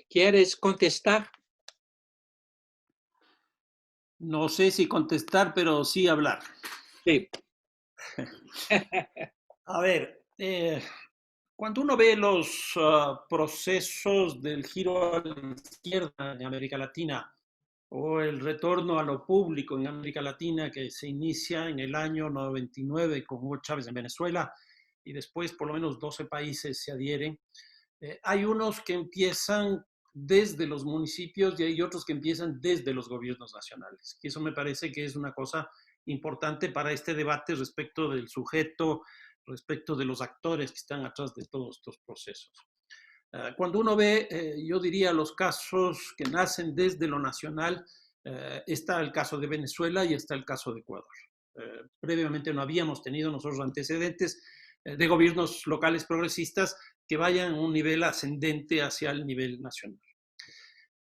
queres contestar? No sé si contestar, pero sí hablar. Sí. A ver, cuando uno ve los procesos del giro a la izquierda en América Latina o el retorno a lo público en América Latina que se inicia en el año 99 con Hugo Chávez en Venezuela y después por lo menos 12 países se adhieren, hay unos que empiezan desde los municipios y hay otros que empiezan desde los gobiernos nacionales. Y eso me parece que es una cosa importante para este debate respecto del sujeto, respecto de los actores que están atrás de todos estos procesos. Cuando uno ve, yo diría, los casos que nacen desde lo nacional, está el caso de Venezuela y está el caso de Ecuador. Previamente no habíamos tenido nosotros antecedentes de gobiernos locales progresistas que vayan a un nivel ascendente hacia el nivel nacional.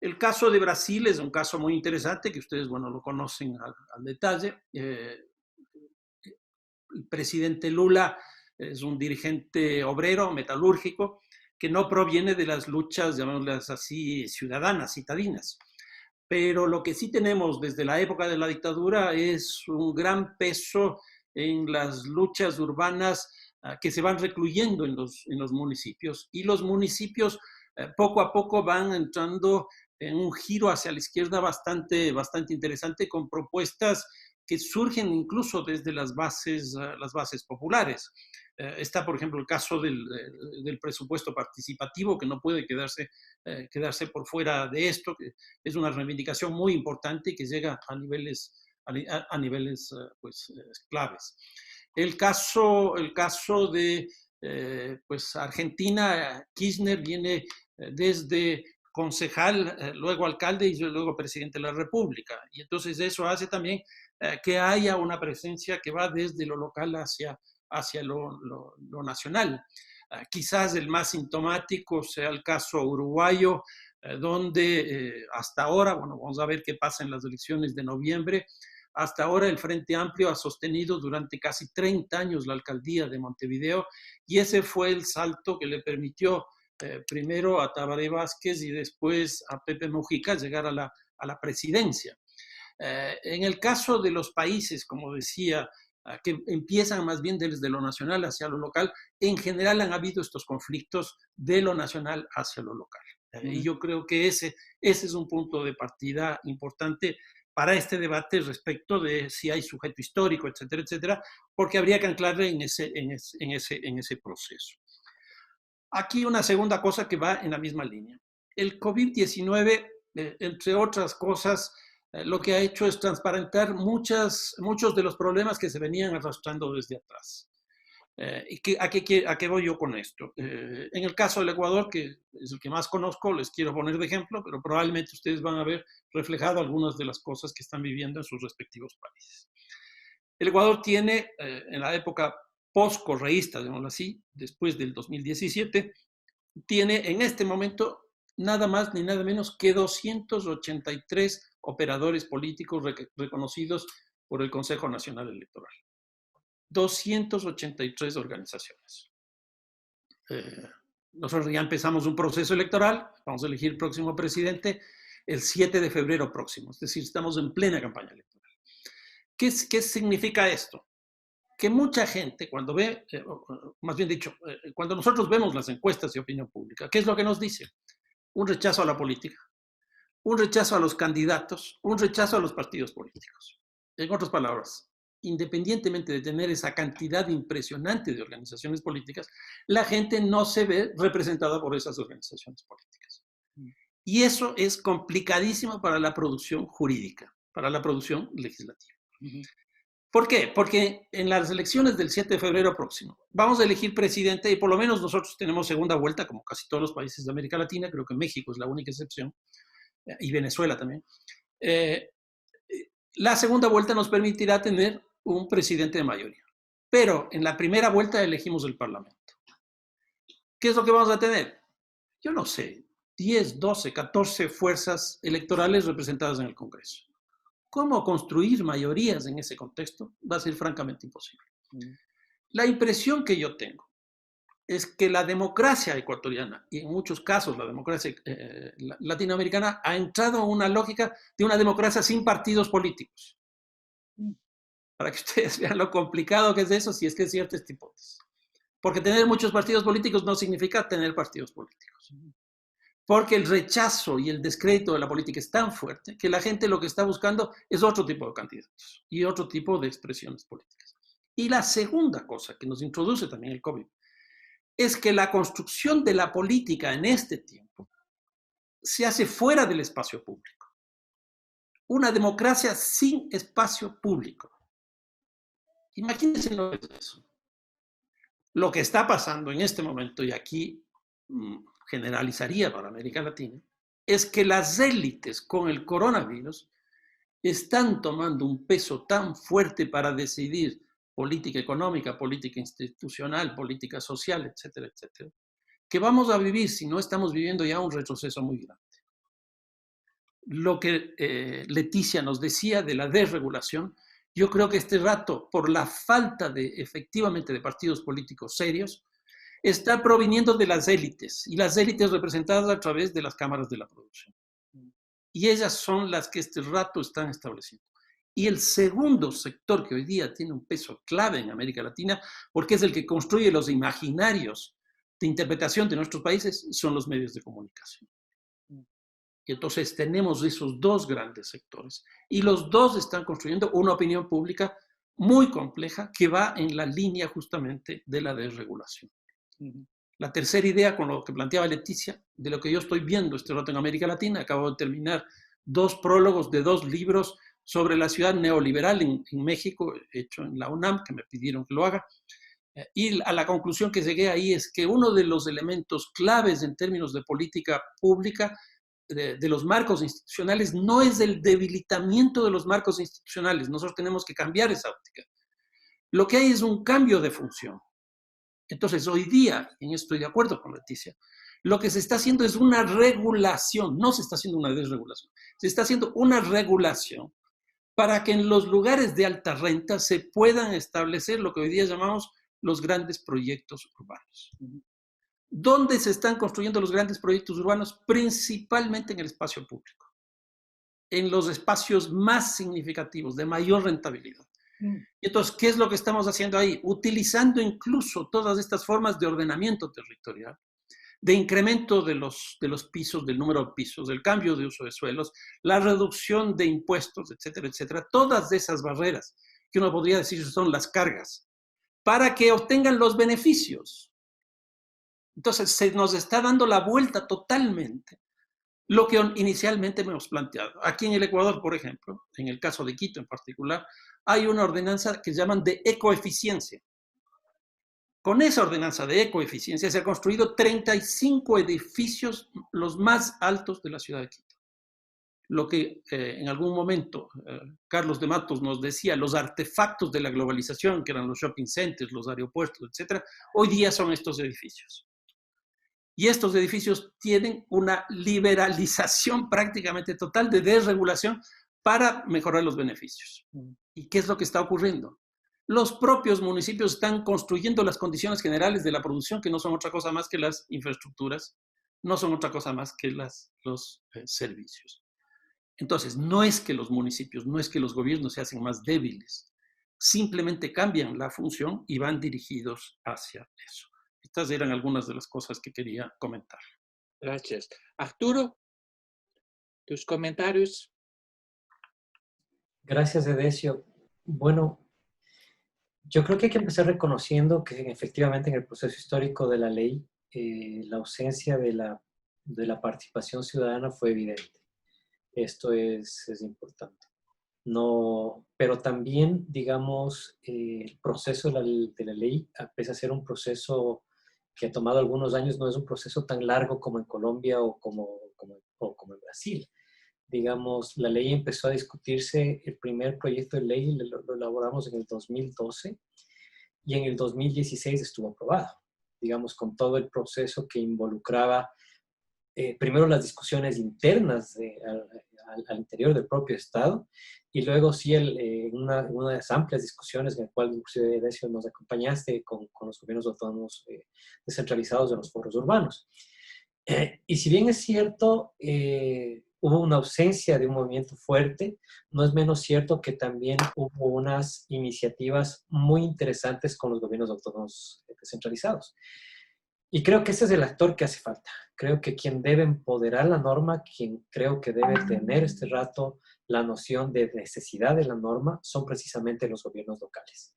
El caso de Brasil es un caso muy interesante que ustedes, bueno, lo conocen al detalle. El presidente Lula es un dirigente obrero, metalúrgico, que no proviene de las luchas, llamémoslas así, ciudadanas, citadinas. Pero lo que sí tenemos desde la época de la dictadura es un gran peso en las luchas urbanas que se van recluyendo en los municipios. Y los municipios poco a poco van entrando en un giro hacia la izquierda bastante interesante, con propuestas que surgen incluso desde las bases populares. Está, por ejemplo, el caso del presupuesto participativo, que no puede quedarse por fuera de esto, que es una reivindicación muy importante que llega a niveles pues, claves. El caso de pues Argentina, Kirchner viene desde concejal, luego alcalde y luego presidente de la República. Y entonces eso hace también que haya una presencia que va desde lo local hacia lo nacional. Quizás el más sintomático sea el caso uruguayo, donde hasta ahora, bueno, vamos a ver qué pasa en las elecciones de noviembre, hasta ahora el Frente Amplio ha sostenido durante casi 30 años la alcaldía de Montevideo y ese fue el salto que le permitió primero a Tabaré Vázquez y después a Pepe Mujica llegar a la presidencia. En el caso de los países, como decía, que empiezan más bien desde lo nacional hacia lo local, en general han habido estos conflictos de lo nacional hacia lo local. Y yo creo que ese es un punto de partida importante para este debate respecto de si hay sujeto histórico, etcétera, etcétera, porque habría que anclarle en ese proceso. Aquí una segunda cosa que va en la misma línea. El COVID-19, entre otras cosas, lo que ha hecho es transparentar muchos de los problemas que se venían arrastrando desde atrás. ¿A qué voy yo con esto? En el caso del Ecuador, que es el que más conozco, les quiero poner de ejemplo, pero probablemente ustedes van a ver reflejado algunas de las cosas que están viviendo en sus respectivos países. El Ecuador tiene, en la época post-correísta, digámoslo así, después del 2017, tiene en este momento nada más ni nada menos que 283 operadores políticos reconocidos por el Consejo Nacional Electoral. 283 organizaciones. Nosotros ya empezamos un proceso electoral, vamos a elegir el próximo presidente el 7 de febrero próximo, es decir, estamos en plena campaña electoral. ¿Qué significa esto? Que mucha gente, cuando ve, más bien dicho, cuando nosotros vemos las encuestas de opinión pública, ¿qué es lo que nos dice? Un rechazo a la política, un rechazo a los candidatos, un rechazo a los partidos políticos. En otras palabras, independientemente de tener esa cantidad impresionante de organizaciones políticas, la gente no se ve representada por esas organizaciones políticas. Y eso es complicadísimo para la producción jurídica, para la producción legislativa. ¿Por qué? Porque en las elecciones del 7 de febrero próximo vamos a elegir presidente y por lo menos nosotros tenemos segunda vuelta, como casi todos los países de América Latina, creo que México es la única excepción, y Venezuela también. La segunda vuelta nos permitirá tener un presidente de mayoría, pero en la primera vuelta elegimos el Parlamento. ¿Qué es lo que vamos a tener? Yo no sé, 10, 12, 14 fuerzas electorales representadas en el Congreso. ¿Cómo construir mayorías en ese contexto? Va a ser francamente imposible. La impresión que yo tengo es que la democracia ecuatoriana, y en muchos casos la democracia latinoamericana, ha entrado en una lógica de una democracia sin partidos políticos. Para que ustedes vean lo complicado que es eso, si es que es cierta esta hipótesis. Porque tener muchos partidos políticos no significa tener partidos políticos. Porque el rechazo y el descrédito de la política es tan fuerte que la gente lo que está buscando es otro tipo de candidatos y otro tipo de expresiones políticas. Y la segunda cosa que nos introduce también el COVID es que la construcción de la política en este tiempo se hace fuera del espacio público. Una democracia sin espacio público. Imagínense lo que es eso. Lo que está pasando en este momento, y aquí generalizaría para América Latina, es que las élites con el coronavirus están tomando un peso tan fuerte para decidir política económica, política institucional, política social, etcétera, etcétera, que vamos a vivir, si no estamos viviendo ya, un retroceso muy grande. Lo que Leticia nos decía de la desregulación, yo creo que este rato, por la falta efectivamente de partidos políticos serios, está proviniendo de las élites, y las élites representadas a través de las cámaras de la producción. Y ellas son las que este rato están estableciendo. Y el segundo sector que hoy día tiene un peso clave en América Latina, porque es el que construye los imaginarios de interpretación de nuestros países, son los medios de comunicación. Y entonces tenemos esos dos grandes sectores, y los dos están construyendo una opinión pública muy compleja que va en la línea justamente de la desregulación. La tercera idea, con lo que planteaba Leticia, de lo que yo estoy viendo este rato en América Latina, acabo de terminar 2 prólogos de 2 libros sobre la ciudad neoliberal en México, hecho en la UNAM, que me pidieron que lo haga, y a la conclusión que llegué ahí es que uno de los elementos claves en términos de política pública de los marcos institucionales no es el debilitamiento de los marcos institucionales, nosotros tenemos que cambiar esa óptica. Lo que hay es un cambio de función. Entonces, hoy día, y en esto estoy de acuerdo con Leticia, lo que se está haciendo es una regulación, no se está haciendo una desregulación, se está haciendo una regulación para que en los lugares de alta renta se puedan establecer lo que hoy día llamamos los grandes proyectos urbanos. ¿Dónde se están construyendo los grandes proyectos urbanos? Principalmente en el espacio público, en los espacios más significativos, de mayor rentabilidad. Y entonces, ¿qué es lo que estamos haciendo ahí? Utilizando incluso todas estas formas de ordenamiento territorial, de incremento de los pisos, del número de pisos, del cambio de uso de suelos, la reducción de impuestos, etcétera, etcétera. Todas esas barreras que uno podría decir son las cargas, para que obtengan los beneficios. Entonces, se nos está dando la vuelta totalmente lo que inicialmente hemos planteado. Aquí en el Ecuador, por ejemplo, en el caso de Quito en particular, hay una ordenanza que llaman de ecoeficiencia. Con esa ordenanza de ecoeficiencia se han construido 35 edificios, los más altos de la ciudad de Quito. Lo que en algún momento Carlos de Matos nos decía, los artefactos de la globalización, que eran los shopping centers, los aeropuertos, etc., hoy día son estos edificios. Y estos edificios tienen una liberalización prácticamente total de desregulación para mejorar los beneficios. ¿Y qué es lo que está ocurriendo? los propios municipios están construyendo las condiciones generales de la producción, que no son otra cosa más que las infraestructuras, no son otra cosa más que los servicios. Entonces, no es que los municipios, no es que los gobiernos se hacen más débiles, simplemente cambian la función y van dirigidos hacia eso. Estas eran algunas de las cosas que quería comentar. Gracias. Arturo, tus comentarios. Gracias, Edesio. Bueno, yo creo que hay que empezar reconociendo que efectivamente en el proceso histórico de la ley, la ausencia de la participación ciudadana fue evidente. Esto es importante. No, pero también, digamos, el proceso de la ley, a pesar de ser un proceso que ha tomado algunos años, no es un proceso tan largo como en Colombia o como en Brasil. Digamos, la ley empezó a discutirse, el primer proyecto de ley lo elaboramos en el 2012 y en el 2016 estuvo aprobado, digamos, con todo el proceso que involucraba primero las discusiones internas al interior del propio Estado y luego sí unas amplias discusiones en las cuales inclusive Edesio nos acompañaste con los gobiernos autónomos descentralizados de los foros urbanos. Y si bien es cierto, hubo una ausencia de un movimiento fuerte, no es menos cierto que también hubo unas iniciativas muy interesantes con los gobiernos autónomos descentralizados. Y creo que ese es el actor que hace falta. Creo que quien debe empoderar la norma, quien creo que debe tener este rato la noción de necesidad de la norma, son precisamente los gobiernos locales.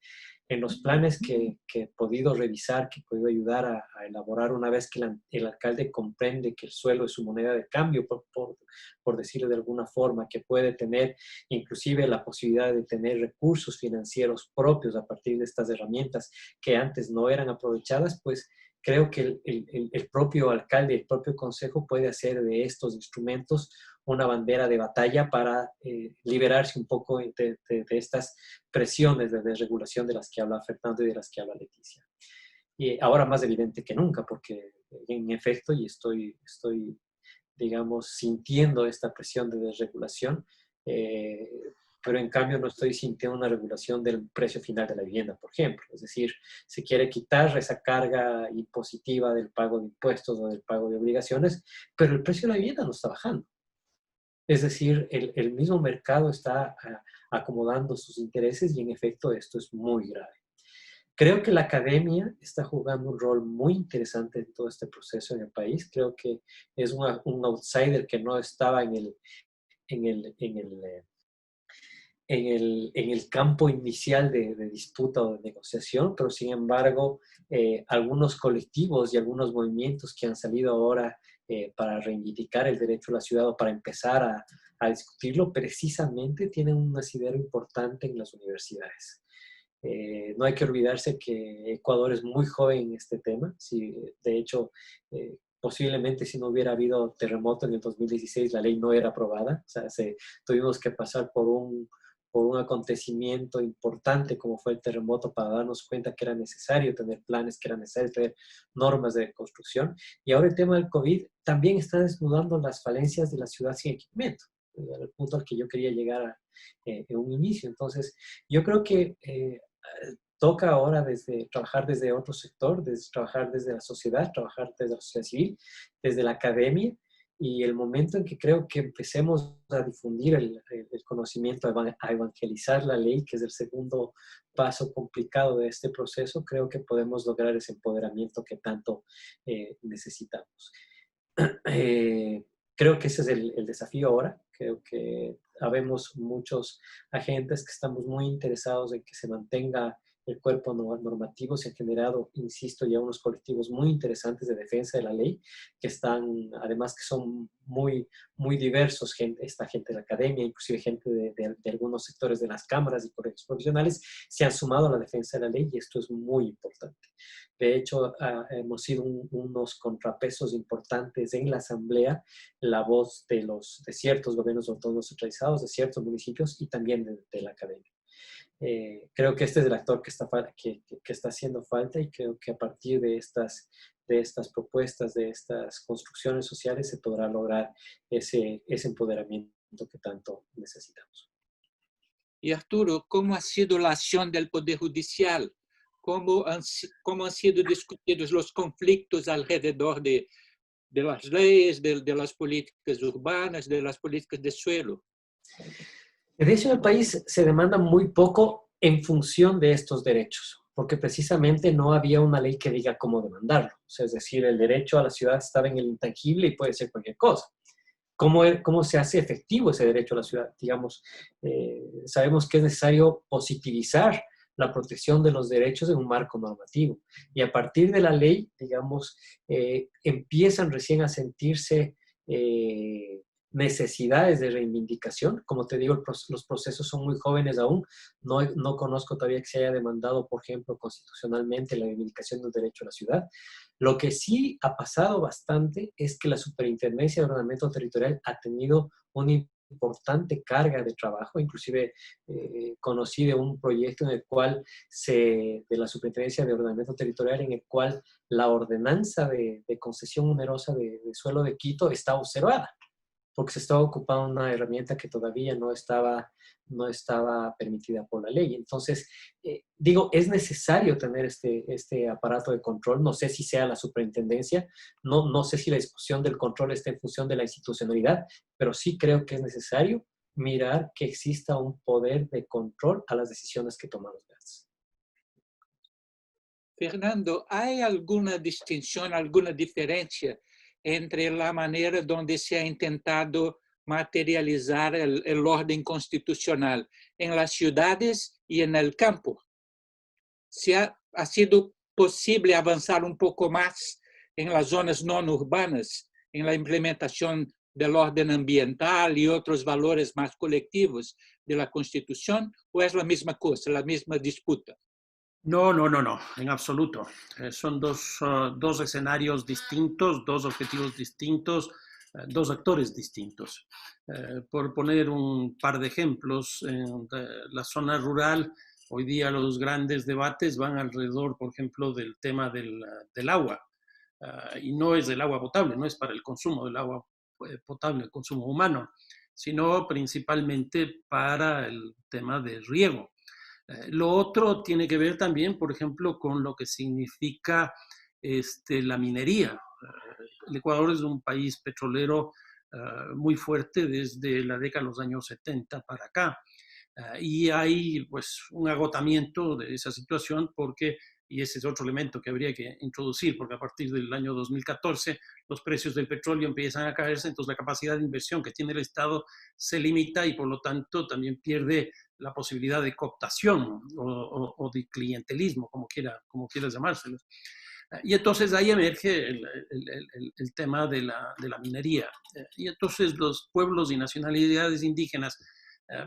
En los planes que he podido revisar, que he podido ayudar a elaborar una vez que el alcalde comprende que el suelo es su moneda de cambio, por decirlo de alguna forma, que puede tener inclusive la posibilidad de tener recursos financieros propios a partir de estas herramientas que antes no eran aprovechadas, pues creo que el propio alcalde, el propio consejo puede hacer de estos instrumentos una bandera de batalla para liberarse un poco de estas presiones de desregulación de las que habla Fernando y de las que habla Leticia. Y ahora más evidente que nunca, porque en efecto, y estoy digamos, sintiendo esta presión de desregulación, pero en cambio no estoy sintiendo una regulación del precio final de la vivienda, por ejemplo. Es decir, se quiere quitar esa carga impositiva del pago de impuestos o del pago de obligaciones, pero el precio de la vivienda no está bajando. Es decir, el mismo mercado está acomodando sus intereses y en efecto esto es muy grave. Creo que la academia está jugando un rol muy interesante en todo este proceso en el país. Creo que es un outsider que no estaba en el campo inicial de disputa o de negociación, pero sin embargo, algunos colectivos y algunos movimientos que han salido ahora para reivindicar el derecho a la ciudad o para empezar a discutirlo, precisamente tienen un asidero importante en las universidades. No hay que olvidarse que Ecuador es muy joven en este tema. Sí, de hecho, posiblemente si no hubiera habido terremoto en el 2016, la ley no era aprobada. O sea, tuvimos que pasar por un acontecimiento importante como fue el terremoto para darnos cuenta que era necesario tener planes, que era necesario tener normas de construcción. Y ahora el tema del COVID también está desnudando las falencias de la ciudad sin equipamiento, al punto al que yo quería llegar en un inicio. Entonces, yo creo que toca ahora trabajar desde otro sector, trabajar desde la sociedad, trabajar desde la sociedad civil, desde la academia, y el momento en que creo que empecemos a difundir el conocimiento, a evangelizar la ley, que es el segundo paso complicado de este proceso, creo que podemos lograr ese empoderamiento que tanto necesitamos. Creo que ese es el desafío ahora. Creo que habemos muchos agentes que estamos muy interesados en que se mantenga el cuerpo normativo. Se han generado, insisto, ya unos colectivos muy interesantes de defensa de la ley, que están, además que son muy, muy diversos, esta gente de la academia, inclusive gente de algunos sectores de las cámaras y colegios profesionales, se han sumado a la defensa de la ley y esto es muy importante. De hecho, hemos sido unos contrapesos importantes en la Asamblea, la voz de ciertos gobiernos autónomos centralizados, de ciertos municipios y también de la academia. Creo que este es el actor que está haciendo falta y creo que a partir de estas propuestas, de estas construcciones sociales, se podrá lograr ese empoderamiento que tanto necesitamos. Y Arturo, ¿cómo ha sido la acción del Poder Judicial? ¿Cómo han sido discutidos los conflictos alrededor de las leyes, de las políticas urbanas, de las políticas de suelo? De hecho, en el país se demanda muy poco en función de estos derechos, porque precisamente no había una ley que diga cómo demandarlo. O sea, es decir, el derecho a la ciudad estaba en el intangible y puede ser cualquier cosa. ¿Cómo se hace efectivo ese derecho a la ciudad? Digamos, sabemos que es necesario positivizar la protección de los derechos en un marco normativo. Y a partir de la ley, digamos, empiezan recién a sentirse necesidades de reivindicación. Como te digo, los procesos son muy jóvenes aún. No conozco todavía que se haya demandado, por ejemplo, constitucionalmente la reivindicación del derecho a la ciudad. Lo que sí ha pasado bastante es que la Superintendencia de Ordenamiento Territorial ha tenido una importante carga de trabajo. Inclusive conocí de un proyecto en el cual de la Superintendencia de Ordenamiento Territorial, en el cual la ordenanza de concesión onerosa de suelo de Quito está observada, porque se estaba ocupando una herramienta que todavía no estaba permitida por la ley. Entonces, digo, es necesario tener este aparato de control. No sé si sea la superintendencia, no sé si la discusión del control está en función de la institucionalidad, pero sí creo que es necesario mirar que exista un poder de control a las decisiones que toman los grandes. Fernando, ¿hay alguna distinción, alguna diferencia entre la manera donde se ha intentado materializar el orden constitucional en las ciudades y en el campo? ¿Ha sido posible avanzar un poco más en las zonas no urbanas, en la implementación del orden ambiental y otros valores más colectivos de la Constitución, o es la misma cosa, la misma disputa? No, en absoluto. Son dos escenarios distintos, dos objetivos distintos, dos actores distintos. Por poner un par de ejemplos, en la zona rural, hoy día los grandes debates van alrededor, por ejemplo, del tema del agua. Y no es del agua potable, no es para el consumo del agua potable, el consumo humano, sino principalmente para el tema del riego. Lo otro tiene que ver también, por ejemplo, con lo que significa la minería. El Ecuador es un país petrolero muy fuerte desde la década de los años 70 para acá. Y hay pues un agotamiento de esa situación porque, y ese es otro elemento que habría que introducir, porque a partir del año 2014 los precios del petróleo empiezan a caerse, entonces la capacidad de inversión que tiene el Estado se limita y por lo tanto también pierde la posibilidad de cooptación o de clientelismo, como quieras llamárselo. Y entonces ahí emerge el tema de la minería. Y entonces los pueblos y nacionalidades indígenas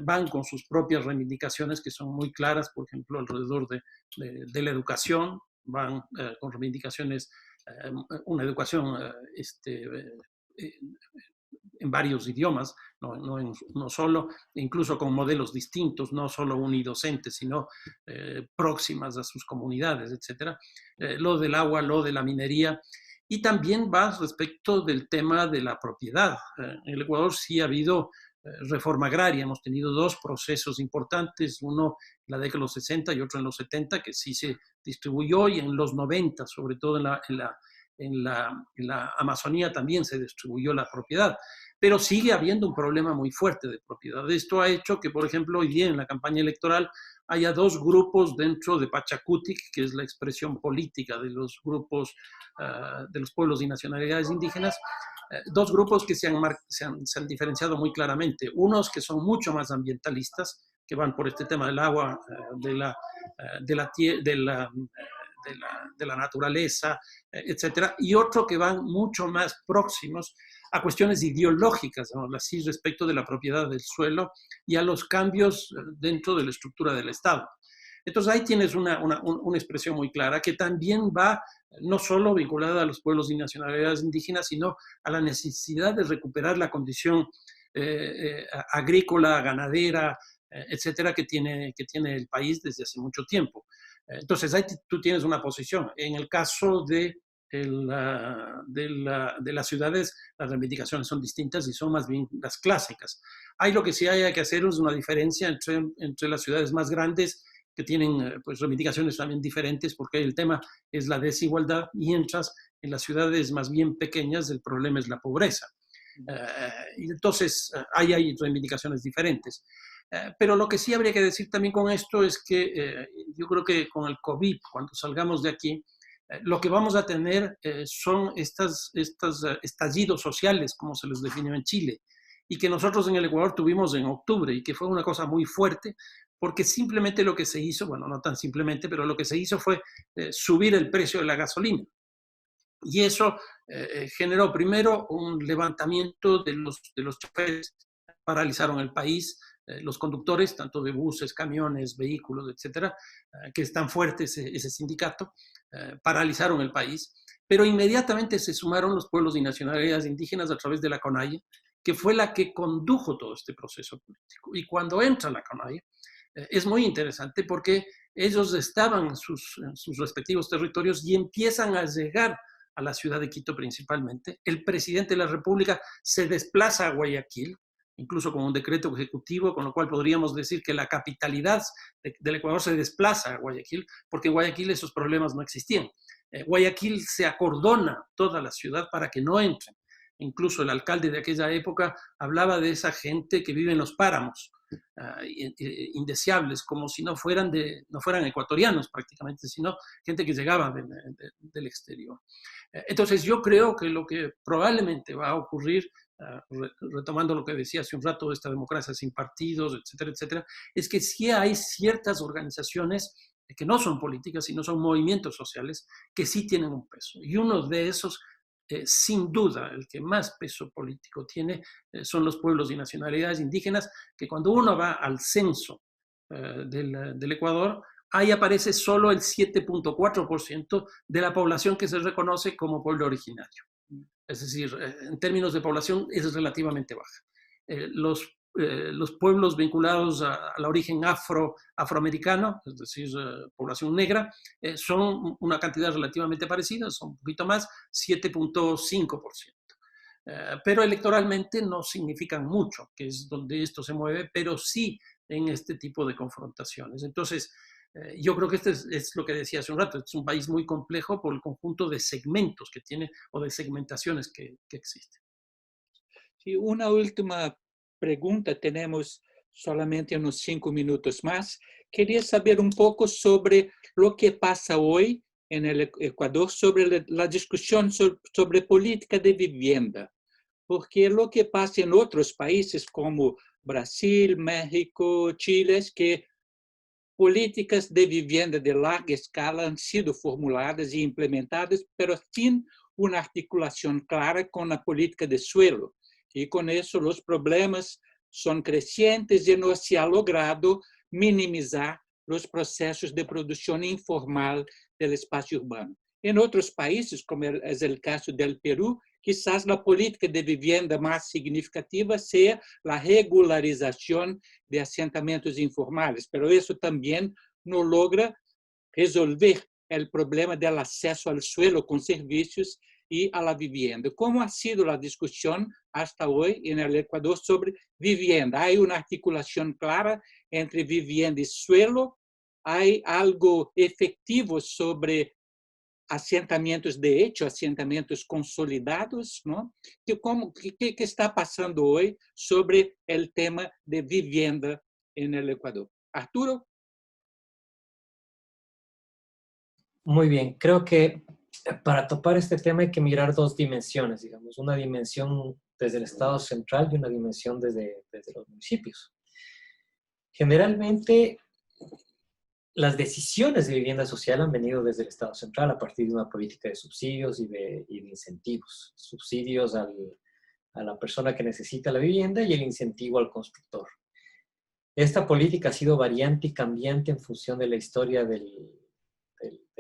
van con sus propias reivindicaciones que son muy claras, por ejemplo, alrededor de la educación, van con reivindicaciones, una educación en varios idiomas, no solo, incluso con modelos distintos, no solo unidocentes, sino próximas a sus comunidades, etc. Lo del agua, lo de la minería, y también va respecto del tema de la propiedad. En el Ecuador sí ha habido reforma agraria, hemos tenido dos procesos importantes, uno en la década de los 60 y otro en los 70, que sí se distribuyó, y en los 90, sobre todo en la Amazonía también se distribuyó la propiedad, pero sigue habiendo un problema muy fuerte de propiedad. Esto ha hecho que, por ejemplo, hoy día en la campaña electoral haya dos grupos dentro de Pachacutic, que es la expresión política de los grupos de los pueblos y nacionalidades indígenas, dos grupos que se han diferenciado muy claramente. Unos que son mucho más ambientalistas, que van por este tema del agua, de la naturaleza, etcétera, y otro que van mucho más próximos a cuestiones ideológicas, así, respecto de la propiedad del suelo y a los cambios dentro de la estructura del Estado. Entonces ahí tienes una expresión muy clara que también va no solo vinculada a los pueblos y nacionalidades indígenas, sino a la necesidad de recuperar la condición agrícola, ganadera, etcétera, que tiene el país desde hace mucho tiempo. Entonces ahí tú tienes una posición. En el caso de de las ciudades, las reivindicaciones son distintas y son más bien las clásicas. Lo que sí hay que hacer es una diferencia entre las ciudades más grandes, que tienen pues, reivindicaciones también diferentes, porque el tema es la desigualdad, mientras en las ciudades más bien pequeñas el problema es la pobreza. Y entonces hay reivindicaciones diferentes. Pero lo que sí habría que decir también con esto es que yo creo que con el COVID, cuando salgamos de aquí, lo que vamos a tener son estos estallidos sociales, como se los definió en Chile, y que nosotros en el Ecuador tuvimos en octubre, y que fue una cosa muy fuerte, porque simplemente lo que se hizo, bueno, no tan simplemente, pero lo que se hizo fue subir el precio de la gasolina. Y eso generó primero un levantamiento de los choferes, paralizaron el país, los conductores, tanto de buses, camiones, vehículos, etcétera, que es tan fuerte ese sindicato, paralizaron el país, pero inmediatamente se sumaron los pueblos y nacionalidades indígenas a través de la CONAIE, que fue la que condujo todo este proceso político. Y cuando entra la CONAIE, es muy interesante porque ellos estaban en sus respectivos territorios y empiezan a llegar a la ciudad de Quito principalmente. El presidente de la República se desplaza a Guayaquil, incluso con un decreto ejecutivo, con lo cual podríamos decir que la capitalidad del Ecuador se desplaza a Guayaquil, porque en Guayaquil esos problemas no existían. Guayaquil se acordona toda la ciudad para que no entren. Incluso el alcalde de aquella época hablaba de esa gente que vive en los páramos, indeseables, como si no fueran ecuatorianos prácticamente, sino gente que llegaba del exterior. Entonces yo creo que lo que probablemente va a ocurrir, retomando lo que decía hace un rato de esta democracia sin partidos, etcétera, etcétera, es que sí hay ciertas organizaciones que no son políticas, sino son movimientos sociales que sí tienen un peso. Y uno de esos, sin duda, el que más peso político tiene, son los pueblos y nacionalidades indígenas, que cuando uno va al censo del Ecuador, ahí aparece solo el 7.4% de la población que se reconoce como pueblo originario. Es decir, en términos de población es relativamente baja. Los pueblos vinculados al origen afroamericano, es decir, población negra, son una cantidad relativamente parecida, son un poquito más, 7.5%. Pero electoralmente no significan mucho, que es donde esto se mueve, pero sí en este tipo de confrontaciones. Entonces, yo creo que este es lo que decía hace un rato, es un país muy complejo por el conjunto de segmentos que tiene o de segmentaciones que existen. Sí, una última pregunta, tenemos solamente unos 5 minutos más. Quería saber un poco sobre lo que pasa hoy en el Ecuador, sobre la discusión sobre política de vivienda, porque lo que pasa en otros países como Brasil, México, Chile, es que políticas de vivienda de larga escala han sido formuladas e implementadas, pero sin una articulación clara con la política de suelo. Y con eso los problemas son crecientes y no se ha logrado minimizar los procesos de producción informal del espacio urbano. En otros países, como es el caso del Perú, quizás la política de vivienda más significativa sea la regularización de asentamientos informales, pero eso también no logra resolver el problema del acceso al suelo con servicios y a la vivienda. ¿Cómo ha sido la discusión hasta hoy en el Ecuador sobre vivienda? ¿Hay una articulación clara entre vivienda y suelo? ¿Hay algo efectivo sobre asentamientos de hecho, asentamientos consolidados, ¿no? ¿Qué está pasando hoy sobre el tema de vivienda en el Ecuador? Arturo. Muy bien, creo que para topar este tema hay que mirar dos dimensiones, digamos, una dimensión desde el Estado central y una dimensión desde los municipios. Generalmente, las decisiones de vivienda social han venido desde el Estado central a partir de una política de subsidios y de incentivos. Subsidios a la persona que necesita la vivienda y el incentivo al constructor. Esta política ha sido variante y cambiante en función de la historia del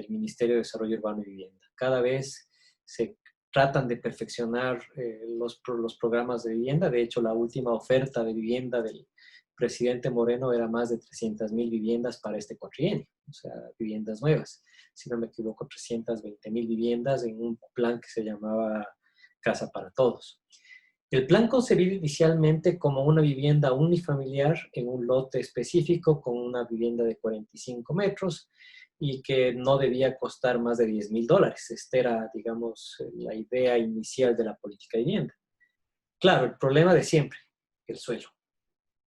Ministerio de Desarrollo Urbano y Vivienda. Cada vez se tratan de perfeccionar los programas de vivienda. De hecho, la última oferta de vivienda del presidente Moreno era más de 300,000 viviendas para este cuatrienio, o sea, viviendas nuevas. Si no me equivoco, 320,000 viviendas en un plan que se llamaba Casa para Todos. El plan concebido inicialmente como una vivienda unifamiliar en un lote específico con una vivienda de 45 metros y que no debía costar más de $10,000. Esta era, digamos, la idea inicial de la política de vivienda. Claro, el problema de siempre, el suelo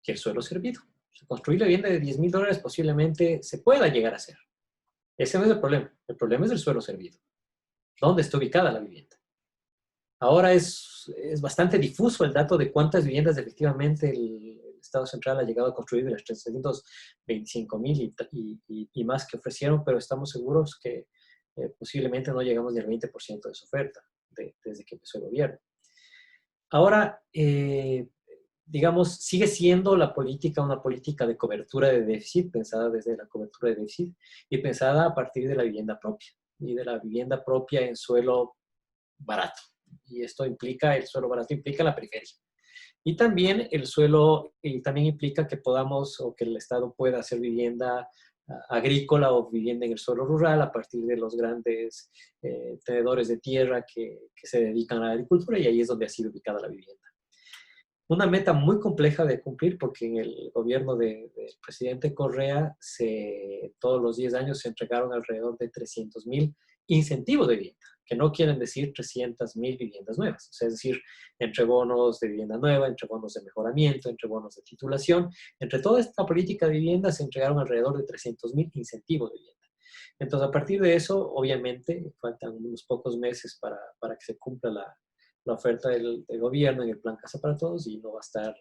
y el suelo servido. Construir la vivienda de $10,000 posiblemente se pueda llegar a hacer. Ese no es el problema es el suelo servido. ¿Dónde está ubicada la vivienda? Ahora es bastante difuso el dato de cuántas viviendas efectivamente el Estado Central ha llegado a construir de las 325,000 y más que ofrecieron, pero estamos seguros que posiblemente no llegamos ni al 20% de su oferta desde que empezó el gobierno. Ahora, digamos, sigue siendo la política una política de cobertura de déficit, pensada desde la cobertura de déficit y pensada a partir de la vivienda propia y de la vivienda propia en suelo barato. Y esto implica, el suelo barato implica la periferia. Y también el suelo, y también implica que podamos o que el Estado pueda hacer vivienda agrícola o vivienda en el suelo rural a partir de los grandes tenedores de tierra que se dedican a la agricultura, y ahí es donde ha sido ubicada la vivienda. Una meta muy compleja de cumplir porque en el gobierno del presidente Correa todos los 10 años se entregaron alrededor de 300,000 incentivos de vivienda, que no quieren decir 300,000 viviendas nuevas, o sea, es decir, entre bonos de vivienda nueva, entre bonos de mejoramiento, entre bonos de titulación, entre toda esta política de vivienda se entregaron alrededor de 300,000 incentivos de vivienda. Entonces, a partir de eso, obviamente, faltan unos pocos meses para que se cumpla la oferta del gobierno en el Plan Casa para Todos y no va a estar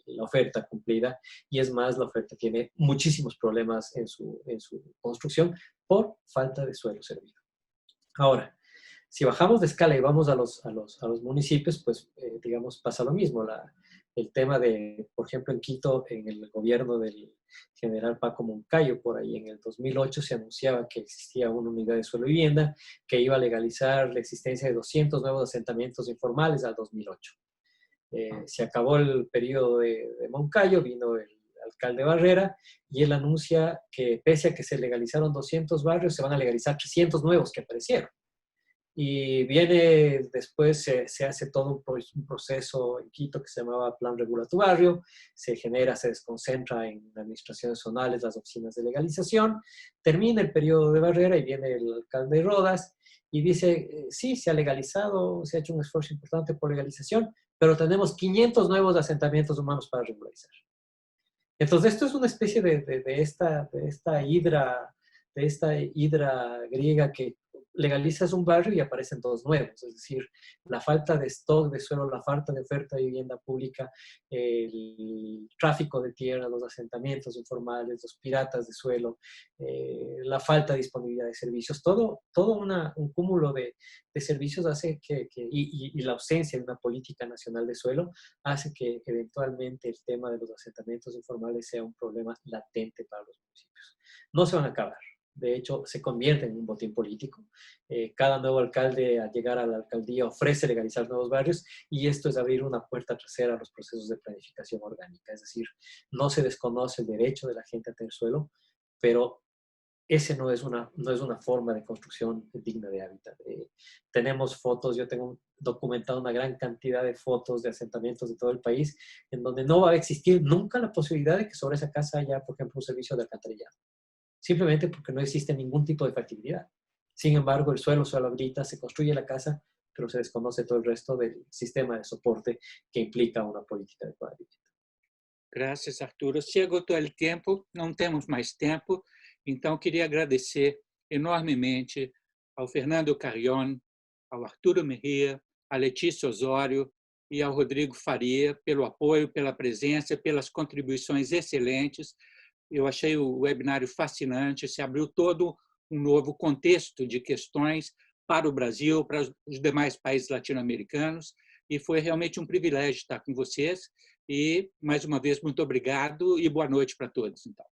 la oferta cumplida. Y es más, la oferta tiene muchísimos problemas en su construcción por falta de suelo servido. Ahora, si bajamos de escala y vamos a los municipios, pues, digamos, pasa lo mismo. El tema de, por ejemplo, en Quito, en el gobierno del general Paco Moncayo, por ahí en el 2008 se anunciaba que existía una unidad de suelo y vivienda que iba a legalizar la existencia de 200 nuevos asentamientos informales al 2008. Se acabó el periodo de Moncayo, vino el alcalde Barrera, y él anuncia que pese a que se legalizaron 200 barrios, se van a legalizar 300 nuevos que aparecieron. Y viene después, se hace todo un proceso en Quito que se llamaba Plan Regula tu Barrio, se desconcentra en administraciones zonales las oficinas de legalización, termina el periodo de Barrera y viene el alcalde Rodas y dice, sí, se ha legalizado, se ha hecho un esfuerzo importante por legalización, pero tenemos 500 nuevos asentamientos humanos para regularizar. Entonces, esto es una especie de esta hidra griega que legalizas un barrio y aparecen todos nuevos. Es decir, la falta de stock de suelo, la falta de oferta de vivienda pública, el tráfico de tierra, los asentamientos informales, los piratas de suelo, la falta de disponibilidad de servicios, todo un cúmulo de servicios hace y la ausencia de una política nacional de suelo hace que eventualmente el tema de los asentamientos informales sea un problema latente para los municipios. No se van a acabar. De hecho, se convierte en un botín político. Cada nuevo alcalde, al llegar a la alcaldía, ofrece legalizar nuevos barrios y esto es abrir una puerta trasera a los procesos de planificación orgánica. Es decir, no se desconoce el derecho de la gente a tener suelo, pero ese no es una forma de construcción digna de hábitat. Tenemos fotos, yo tengo documentado una gran cantidad de fotos de asentamientos de todo el país en donde no va a existir nunca la posibilidad de que sobre esa casa haya, por ejemplo, un servicio de alcantarillado. Simplemente porque no existe ningún tipo de factibilidad. Sin embargo, el suelo solo habilita, se construye la casa, pero se desconoce todo el resto del sistema de soporte que implica una política de vivienda. Graças, Arturo. Se esgotou o tempo, não temos mais tempo, então queria agradecer enormemente ao Fernando Carrión, ao Arturo Mejía, a Letícia Osório e ao Rodrigo Faria pelo apoio, pela presença, pelas contribuições excelentes. Eu achei o webinário fascinante, se abriu todo um novo contexto de questões para o Brasil, para os demais países latino-americanos, e foi realmente um privilégio estar com vocês. E, mais uma vez, muito obrigado e boa noite para todos. Então.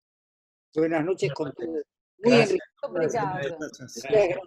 Buenas noches con todos. Muy Obrigada. enriquecedor.